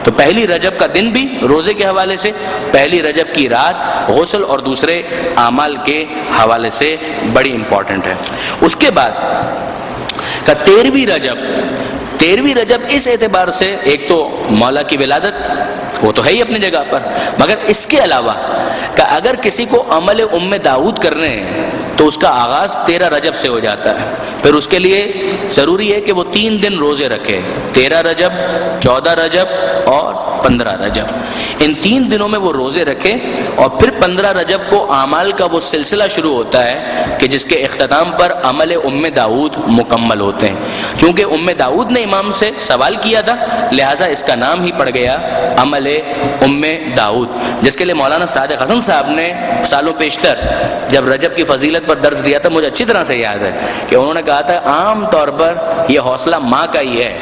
تو پہلی رجب کا دن بھی روزے کے حوالے سے, پہلی رجب کی رات غسل اور دوسرے اعمال کے حوالے سے بڑی امپورٹنٹ ہے. اس کے بعد کا 13ویں رجب, 13ویں رجب اس اعتبار سے ایک تو مولا کی ولادت وہ تو ہے ہی اپنی جگہ پر, مگر اس کے علاوہ کہ اگر کسی کو عمل داؤد کرنے ہیں تو اس کا آغاز 13 رجب سے ہو جاتا ہے. پھر اس کے لیے ضروری ہے کہ وہ 3 دن روزے رکھے, 13 رجب, 14 رجب اور 15 رجب. ان 3 دنوں میں وہ روزے رکھے, اور پھر 15 رجب کو اعمال کا وہ سلسلہ شروع ہوتا ہے کہ جس کے اختتام پر عمل داؤد مکمل ہوتے ہیں. چونکہ داؤد نے امام سے سوال کیا تھا لہٰذا اس کا نام ہی پڑ گیا عمل داؤد, جس کے لیے مولانا صادق حسن صاحب نے سالوں پیشتر جب رجب کی فضیلت پر درس دیا تھا, مجھے اچھی طرح سے یاد ہے کہ انہوں نے کہا تھا عام طور پر یہ حوصلہ ماں کا ہی ہے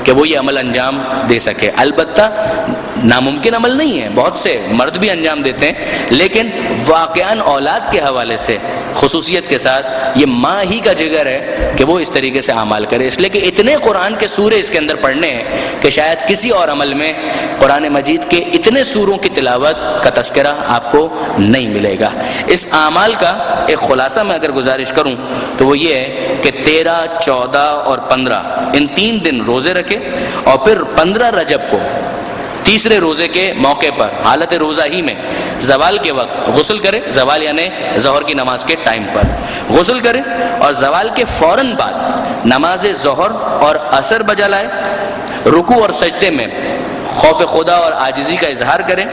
کہ وہ یہ عمل انجام دے سکے. البتہ ناممکن عمل نہیں ہے, بہت سے مرد بھی انجام دیتے ہیں, لیکن واقعاً اولاد کے حوالے سے خصوصیت کے ساتھ یہ ماں ہی کا جگر ہے کہ وہ اس طریقے سے اعمال کرے. اس لیے کہ اتنے قرآن کے سورے اس کے اندر پڑھنے ہیں کہ شاید کسی اور عمل میں قرآن مجید کے اتنے سوروں کی تلاوت کا تذکرہ آپ کو نہیں ملے گا. اس اعمال کا ایک خلاصہ میں اگر گزارش کروں تو وہ یہ ہے کہ 13, 14 اور 15 ان 3 دن روزے رکھے, اور پھر 15 رجب کو تیسرے روزے کے موقع پر حالت روزہ ہی میں زوال کے وقت غسل کرے, زوال یعنی ظہر کی نماز کے ٹائم پر غسل کرے, اور زوال کے فوراً بعد نماز ظہر اور عصر بجا لائے, رکوع اور سجدے میں خوف خدا اور عاجزی کا اظہار کریں,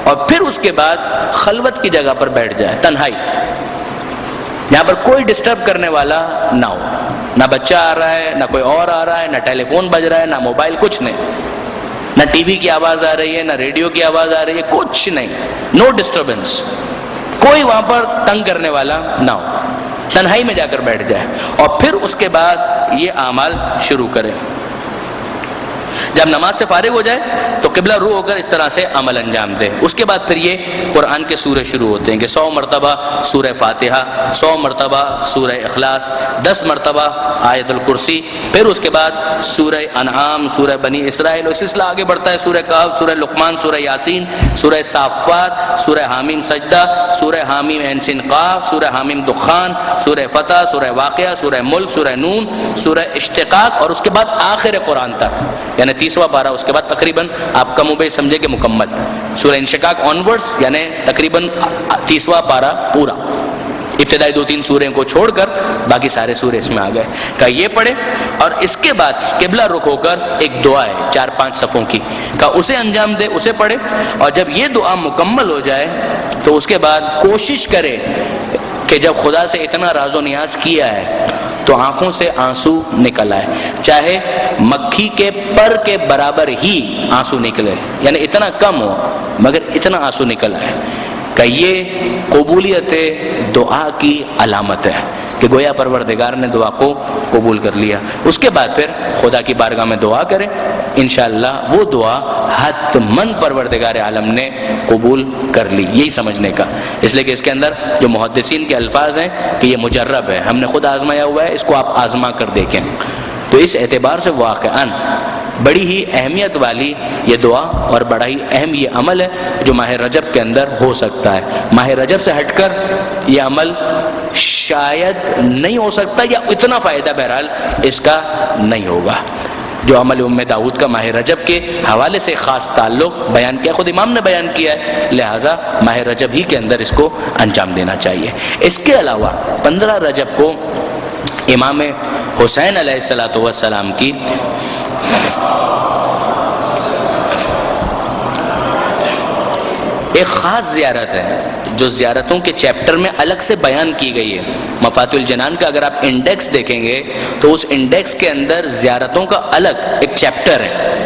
اور پھر اس کے بعد خلوت کی جگہ پر بیٹھ جائے, تنہائی, یہاں پر کوئی ڈسٹرب کرنے والا نہ ہو, نہ بچہ آ رہا ہے, نہ کوئی اور آ رہا ہے, نہ ٹیلی فون بج رہا ہے, نہ موبائل, کچھ نہیں, نہ ٹی وی کی آواز آ رہی ہے, نہ ریڈیو کی آواز آ رہی ہے, کچھ نہیں, نو ڈسٹربنس, کوئی وہاں پر تنگ کرنے والا نہ ہو, تنہائی میں جا کر بیٹھ جائے, اور پھر اس کے بعد یہ اعمال شروع کرے. جب نماز سے فارغ ہو جائے تو قبلہ رو ہو کر اس طرح سے عمل انجام دے. اس کے بعد پھر یہ قرآن کے سورے شروع ہوتے ہیں کہ 100 مرتبہ سورہ فاتحہ، 100 مرتبہ سورہ اخلاص، 10 مرتبہ آیت الکرسی، پھر اس کے بعد سورہ انعام، سورہ بنی اسرائیل، اس سلسلہ آگے بڑھتا ہے سورہ کہف، سورہ لقمان، سورہ یاسین، سورہ صافات، سورہ حامیم سجدہ، سورہ حامیم عین سین قاف، سورہ حامیم دخان، سورہ فتح، سورہ واقعہ، سورہ ملک، سورہ نون، سورہ اشتقاق، اور اس کے بعد آخر قرآن تک یعنی 30واں پارہ. اس کے بعد تقریباً آپ کم و بیش سمجھے کہ مکمل سورہ انشقاق آنورڈز یعنی تقریباً 30واں پارہ پورا. ابتدائی 2-3 سورے کو چھوڑ کر باقی سارے سورے اس میں آ گئے. کہ یہ پڑھے اور اس کے بعد قبلہ رخ ہو کر ایک دعا ہے 4-5 صفوں کی، کہ اسے انجام دے، اسے پڑھے. اور جب یہ دعا مکمل ہو جائے تو اس کے بعد کوشش کرے کہ جب خدا سے اتنا راز و نیاز کیا ہے تو آنکھوں سے آنسو نکل آئے، چاہے مکھی کے پر کے برابر ہی آنسو نکلے، یعنی اتنا کم ہو مگر اتنا آنسو نکل آئے. کہ یہ قبولیت دعا کی علامت ہے کہ گویا پروردگار نے دعا کو قبول کر لیا. اس کے بعد پھر خدا کی بارگاہ میں دعا کرے، انشاءاللہ وہ دعا حتماً پروردگار عالم نے قبول کر لی. یہی سمجھنے کا، اس لیے کہ اس کے اندر جو محدثین کے الفاظ ہیں کہ یہ مجرب ہے، ہم نے خود آزمایا ہوا ہے، اس کو آپ آزما کر دیکھیں. تو اس اعتبار سے واقعاً بڑی ہی اہمیت والی یہ دعا اور بڑا ہی اہم یہ عمل ہے جو ماہ رجب کے اندر ہو سکتا ہے. ماہ رجب سے ہٹ کر یہ عمل شاید نہیں ہو سکتا، یا اتنا فائدہ بہرحال اس کا نہیں ہوگا. جو عمل ام داؤد کا ماہ رجب کے حوالے سے خاص تعلق بیان کیا، خود امام نے بیان کیا ہے، لہٰذا ماہ رجب ہی کے اندر اس کو انجام دینا چاہیے. اس کے علاوہ 15 رجب کو امام حسین علیہ السلام کی ایک خاص زیارت ہے جو زیارتوں کے چیپٹر میں الگ سے بیان کی گئی ہے. مفاتیح الجنان کا اگر آپ انڈیکس دیکھیں گے تو اس انڈیکس کے اندر زیارتوں کا الگ ایک چیپٹر ہے.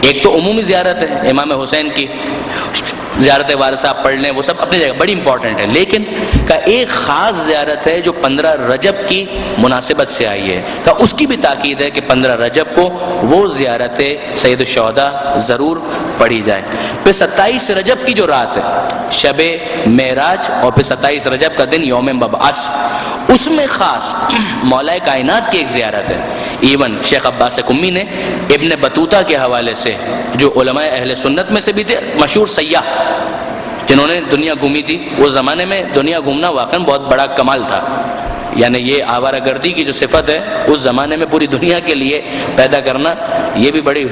ایک تو عمومی زیارت ہے امام حسین کی، زیارت وارثہ آپ پڑھ لیں، وہ سب اپنی جگہ بڑی امپورٹنٹ ہے، لیکن کا ایک خاص زیارت ہے جو 15 رجب کی مناسبت سے آئی ہے. کا اس کی بھی تاکید ہے کہ 15 رجب کو وہ زیارت سید الشہداء ضرور پڑھی جائے. پھر 27 رجب کی جو رات ہے شب معراج، اور پھر 27 رجب کا دن یوم مبعث، اس میں خاص مولا کائنات کی ایک زیارت ہے. ایون شیخ عباس قمی نے ابن بطوطہ کے حوالے سے، جو علماء اہل سنت میں سے بھی تھے، مشہور سیاح جنہوں نے دنیا گھومی تھی، اس زمانے میں دنیا گھومنا واقعاً بہت بڑا کمال تھا. یعنی یہ آوارہ گردی کی جو صفت ہے اس زمانے میں پوری دنیا کے لیے پیدا کرنا، یہ بھی بڑی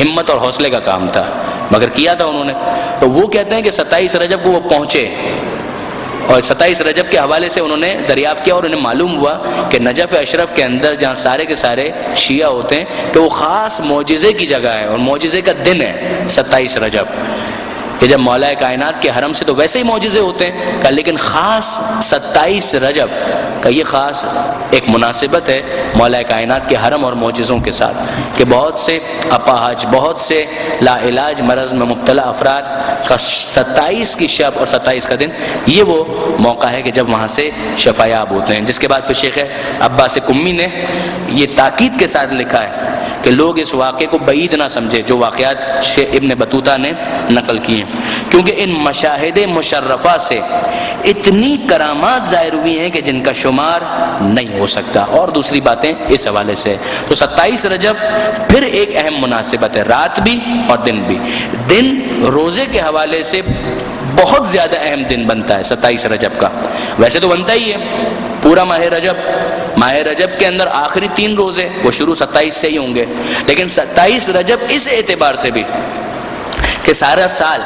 ہمت اور حوصلے کا کام تھا، مگر کیا تھا انہوں نے. تو وہ کہتے ہیں کہ 27 رجب کو وہ پہنچے، اور 27 رجب کے حوالے سے انہوں نے دریافت کیا اور انہیں معلوم ہوا کہ نجف اشرف کے اندر جہاں سارے کے سارے شیعہ ہوتے ہیں کہ وہ خاص معجزے کی جگہ ہے اور معجزے کا دن ہے 27 رجب. کہ جب مولا کائنات کے حرم سے تو ویسے ہی معجزے ہوتے ہیں، لیکن خاص 27 رجب کا یہ خاص ایک مناسبت ہے مولا کائنات کے حرم اور معجزوں کے ساتھ، کہ بہت سے اپاہج، بہت سے لا علاج مرض میں مبتلا افراد کا 27 کی شب اور 27 کا دن یہ وہ موقع ہے کہ جب وہاں سے شفا یاب ہوتے ہیں. جس کے بعد پھر شیخ عباس قمی نے یہ تاکید کے ساتھ لکھا ہے کہ لوگ اس واقعے کو بعید نہ سمجھے جو واقعات ابن بطوطہ نے نقل کی ہیں، کیونکہ ان مشاہد مشرفہ سے اتنی کرامات ظاہر ہوئی ہیں کہ جن کا شمار نہیں ہو سکتا. اور دوسری باتیں اس حوالے سے، تو 27 رجب پھر ایک اہم مناسبت ہے، رات بھی اور دن بھی. دن روزے کے حوالے سے بہت زیادہ اہم دن بنتا ہے 27 رجب کا، ویسے تو بنتا ہی ہے پورا ماہ رجب کے اندر آخری 3 روزے وہ شروع 27 سے ہی ہوں گے، لیکن 27 رجب اس اعتبار سے بھی کہ سارا سال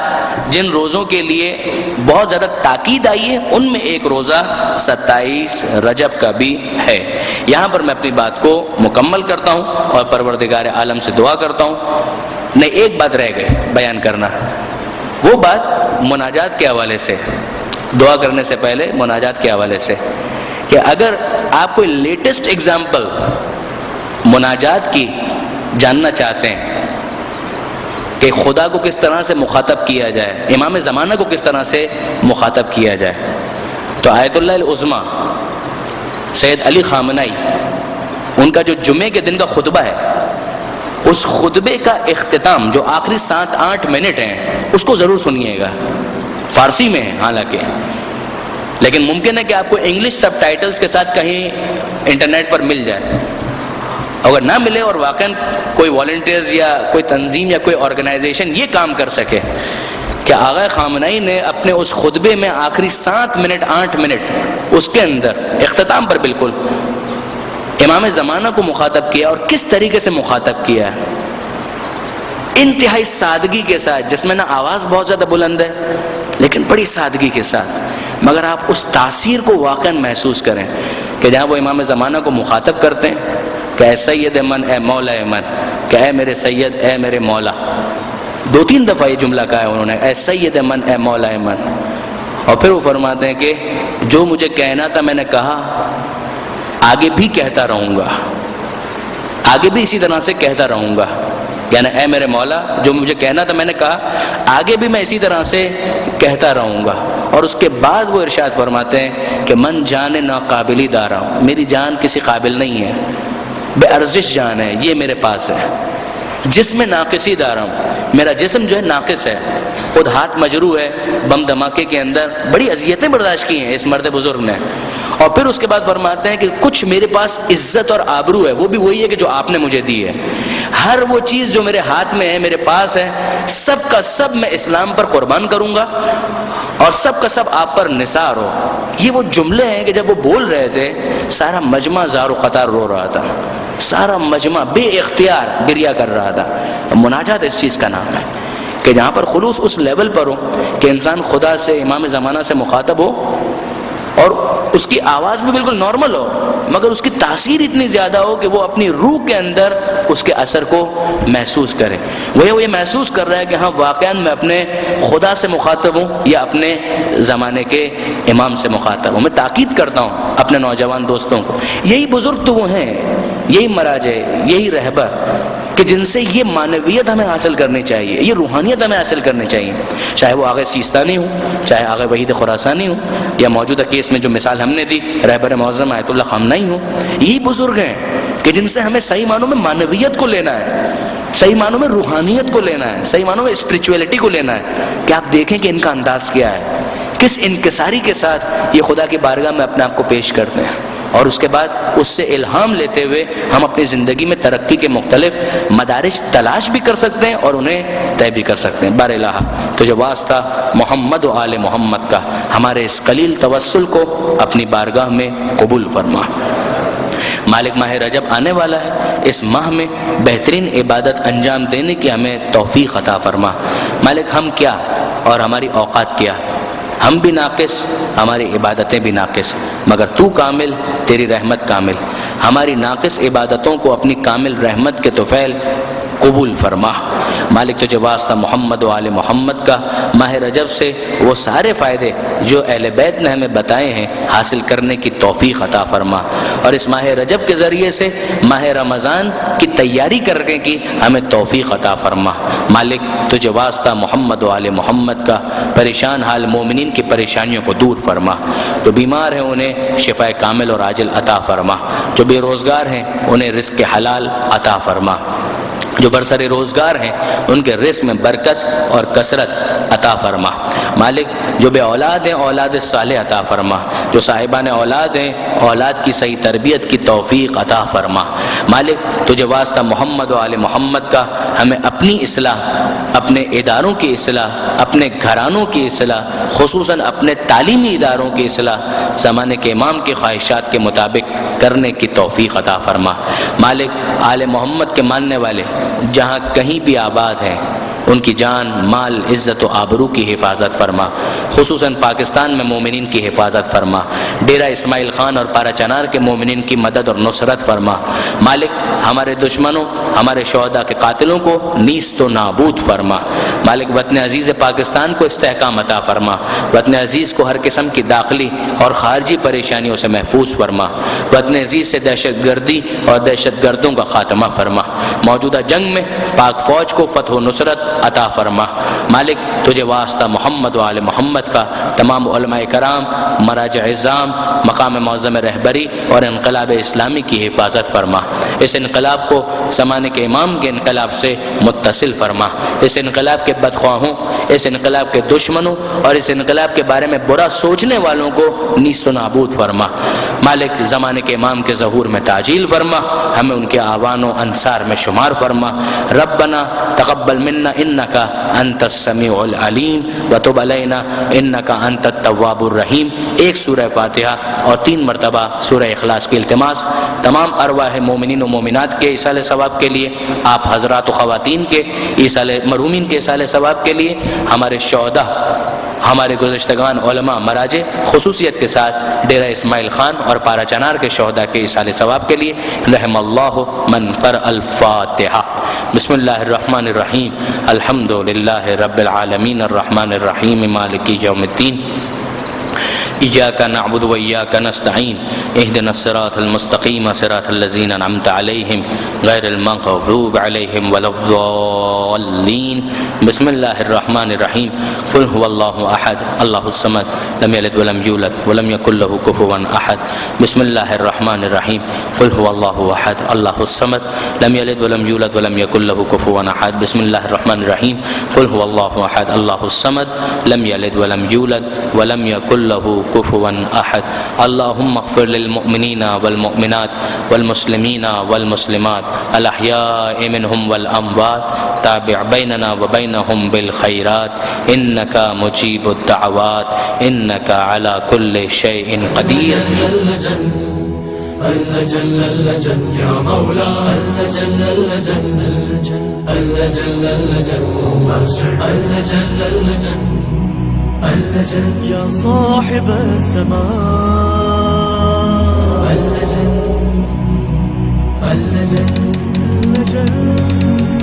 جن روزوں کے لیے بہت زیادہ تاکید آئی ہے ان میں ایک روزہ 27 رجب کا بھی ہے. یہاں پر میں اپنی بات کو مکمل کرتا ہوں اور پروردگار عالم سے دعا کرتا ہوں. نہیں، ایک بات رہ گئی بیان کرنا، وہ بات مناجات کے حوالے سے، دعا کرنے سے پہلے مناجات کے حوالے سے، کہ اگر آپ کوئی لیٹسٹ ایگزامپل مناجات کی جاننا چاہتے ہیں کہ خدا کو کس طرح سے مخاطب کیا جائے، امام زمانہ کو کس طرح سے مخاطب کیا جائے، تو آیت اللہ العظمیٰ سید علی خامنائی ان کا جو جمعے کے دن کا خطبہ ہے اس خطبے کا اختتام جو آخری 7-8 منٹ ہیں اس کو ضرور سنیے گا. فارسی میں ہے حالانکہ، لیکن ممکن ہے کہ آپ کو انگلش سب ٹائٹلز کے ساتھ کہیں انٹرنیٹ پر مل جائے. اگر نہ ملے اور واقعاً کوئی والنٹیئرز یا کوئی تنظیم یا کوئی آرگنائزیشن یہ کام کر سکے کہ آغا خامنہئی نے اپنے اس خطبے میں آخری 7 منٹ 8 منٹ اس کے اندر اختتام پر بالکل امام زمانہ کو مخاطب کیا، اور کس طریقے سے مخاطب کیا ہے، انتہائی سادگی کے ساتھ، جس میں نہ آواز بہت زیادہ بلند ہے لیکن بڑی سادگی کے ساتھ، مگر آپ اس تاثیر کو واقعا محسوس کریں کہ جہاں وہ امام زمانہ کو مخاطب کرتے ہیں کہ اے سید من، اے مولا من، کہ اے میرے سید، اے میرے مولا. 2-3 دفعہ یہ جملہ کہا ہے انہوں نے، اے سید من، اے مولا من. اور پھر وہ فرماتے ہیں کہ جو مجھے کہنا تھا میں نے کہا، آگے بھی کہتا رہوں گا، آگے بھی اسی طرح سے کہتا رہوں گا. یعنی اے میرے مولا، جو مجھے کہنا تھا میں نے کہا، آگے بھی میں اسی طرح سے کہتا رہوں گا. اور اس کے بعد وہ ارشاد فرماتے ہیں کہ من جان ناقابلی دارا، میری جان کسی قابل نہیں ہے، بے ارزش جان ہے، یہ میرے پاس ہے. جسم ناقصی دارا، میرا جسم جو ہے ناقص ہے، خود ہاتھ مجروح ہے، بم دھماکے کے اندر بڑی اذیتیں برداشت کی ہیں اس مرد بزرگ نے. اور پھر اس کے بعد فرماتے ہیں کہ کچھ میرے پاس عزت اور آبرو ہے، وہ بھی وہی ہے کہ جو آپ نے مجھے دی ہے. ہر وہ چیز جو میرے ہاتھ میں ہے، میرے پاس ہے، سب کا سب میں اسلام پر قربان کروں گا، اور سب کا سب آپ پر نثار ہو. یہ وہ جملے ہیں کہ جب وہ بول رہے تھے سارا مجمع زار و قطار رو رہا تھا، سارا مجمع بے اختیار گریہ کر رہا تھا. مناجات اس چیز کا نام ہے کہ جہاں پر خلوص اس لیول پر ہو کہ انسان خدا سے، امام زمانہ سے مخاطب ہو، اور اس کی آواز بھی بالکل نارمل ہو، مگر اس کی تاثیر اتنی زیادہ ہو کہ وہ اپنی روح کے اندر اس کے اثر کو محسوس کرے. وہ یہ محسوس کر رہا ہے کہ ہاں واقعاً میں اپنے خدا سے مخاطب ہوں یا اپنے زمانے کے امام سے مخاطب ہوں. میں تاکید کرتا ہوں اپنے نوجوان دوستوں کو، یہی بزرگ تو وہ ہیں، یہی مراجع، یہی رہبر کہ جن سے یہ معنویت ہمیں حاصل کرنی چاہیے، یہ روحانیت ہمیں حاصل کرنی چاہیے. چاہے وہ آغا سیستانی ہوں، چاہے آغا وحید خراسانی ہوں، یا موجودہ کیس میں جو مثال ہم نے دی رہبر معظم آیت اللہ خامنہئی ہوں. یہی بزرگ ہیں کہ جن سے ہمیں صحیح معنوں میں معنویت کو لینا ہے، صحیح معنوں میں روحانیت کو لینا ہے، صحیح معنوں میں اسپریچویلٹی کو لینا ہے. کہ آپ دیکھیں کہ ان کا انداز کیا ہے، کس انکساری کے ساتھ یہ خدا کی بارگاہ میں اپنے آپ کو پیش کرتے ہیں، اور اس کے بعد اس سے الہام لیتے ہوئے ہم اپنی زندگی میں ترقی کے مختلف مدارج تلاش بھی کر سکتے ہیں اور انہیں طے بھی کر سکتے ہیں. بار الہ تو جو واسطہ محمد و آل محمد کا، ہمارے اس قلیل توسل کو اپنی بارگاہ میں قبول فرما. مالک ماہ رجب آنے والا ہے، اس ماہ میں بہترین عبادت انجام دینے کی ہمیں توفیق عطا فرما. مالک ہم کیا اور ہماری اوقات کیا، ہم بھی ناقص، ہماری عبادتیں بھی ناقص، مگر تو کامل، تیری رحمت کامل. ہماری ناقص عبادتوں کو اپنی کامل رحمت کے طفیل قبول فرما. مالک تجھے واسطہ محمد و آل محمد کا ماہ رجب سے وہ سارے فائدے جو اہل بیت نے ہمیں بتائے ہیں حاصل کرنے کی توفیق عطا فرما، اور اس ماہ رجب کے ذریعے سے ماہ رمضان کی تیاری کرنے کی ہمیں توفیق عطا فرما. مالک تجھے واسطہ محمد و آل محمد کا پریشان حال مومنین کی پریشانیوں کو دور فرما. جو بیمار ہیں انہیں شفا کامل اور عاجل عطا فرما. جو بے روزگار ہیں انہیں رزق حلال عطا فرما. جو برسر روزگار ہیں ان کے رزق میں برکت اور کثرت عطا فرما. مالک جو بے اولاد ہیں اولاد صالح عطا فرما. جو صاحبان اولاد ہیں اولاد کی صحیح تربیت کی توفیق عطا فرما. مالک تجھے واسطہ محمد و آل محمد کا ہمیں اپنی اصلاح، اپنے اداروں کی اصلاح، اپنے گھرانوں کی اصلاح، خصوصاً اپنے تعلیمی اداروں کی اصلاح زمانے کے امام کی خواہشات کے مطابق کرنے کی توفیق عطا فرما. مالک آل محمد کے ماننے والے جہاں کہیں بھی آباد ہیں ان کی جان، مال، عزت و آبرو کی حفاظت فرما. خصوصاً پاکستان میں مومنین کی حفاظت فرما. ڈیرہ اسماعیل خان اور پارا چنار کے مومنین کی مدد اور نصرت فرما. مالک ہمارے دشمنوں، ہمارے شہداء کے قاتلوں کو نیست و نابود فرما. مالک وطن عزیز پاکستان کو استحکام عطا فرما. وطن عزیز کو ہر قسم کی داخلی اور خارجی پریشانیوں سے محفوظ فرما. وطن عزیز سے دہشت گردی اور دہشت گردوں کا خاتمہ فرما. موجودہ جنگ میں پاک فوج کو فتح و نصرت عطا فرما۔ مالک تجھے واسطہ محمد و آل محمد کا، تمام علماء کرام، مراجع اعظام، مقام معظم رہبری اور انقلاب اسلامی کی حفاظت فرما۔ اس انقلاب کو زمانے کے امام کے انقلاب سے متصل فرما۔ اس انقلاب کے بدخواہوں، اس انقلاب کے دشمنوں اور اس انقلاب کے بارے میں برا سوچنے والوں کو نیست و نابود فرما۔ مالک زمانے کے امام کے ظہور میں تعجیل فرما، ہمیں ان کے آوان و انصار میں شمار فرما۔ ربنا تقبل منا انکا انت السمیع العلیم وتب علینا انکا انت التواب الرحیم۔ ایک سورہ فاتحہ اور 3 مرتبہ سورہ اخلاص کی التماس۔ تمام ارواح مومنین و مومنات کے ایصال ثواب کے لیے، آپ حضرات و خواتین کے ایصال مرحومین کے ایصال ثواب کے لیے، ہمارے شہداء، ہمارے گزشتگان علماء مراجع، خصوصیت کے ساتھ ڈیرہ اسماعیل خان اور پارا چنار کے شہداء کے ایصال ثواب کے لیے، رحم اللہ من قرأ الفاتحہ۔ بسم اللہ الرحمن الرحیم، الحمد للہ رب العالمین الرحمن الرحیم مالک یوم الدین، إياك نعبد وإياك نستعين اهدنا الصراط المستقيم صراط الذين أنعمت عليهم غير المغضوب عليهم ولا الضالين بسم الله الرحمن الرحيم قل هو الله أحد الله الصمد لم يلد ولم يولد ولم يكن له كفوا أحد بسم الله الرحمن الرحيم قل هو الله أحد الله الصمد لم يلد ولم يولد ولم يكن له كفوا أحد بسم الله الرحمن الرحيم قل هو الله أحد الله الصمد لم يلد ولم يولد ولم يكن له كفوا أحد اللهم اغفر للمؤمنين والمؤمنات والمسلمين والمسلمات الأحياء منهم والأموات تابع بيننا وبينهم بالخيرات إنك مجيب الدعوات إنك على كل شيء قدير اللجن اللجن يا مولا اللجن اللجن اللجن اللجن اللجن اللجن اللجن يا صاحب السماء اللجن اللجن اللجن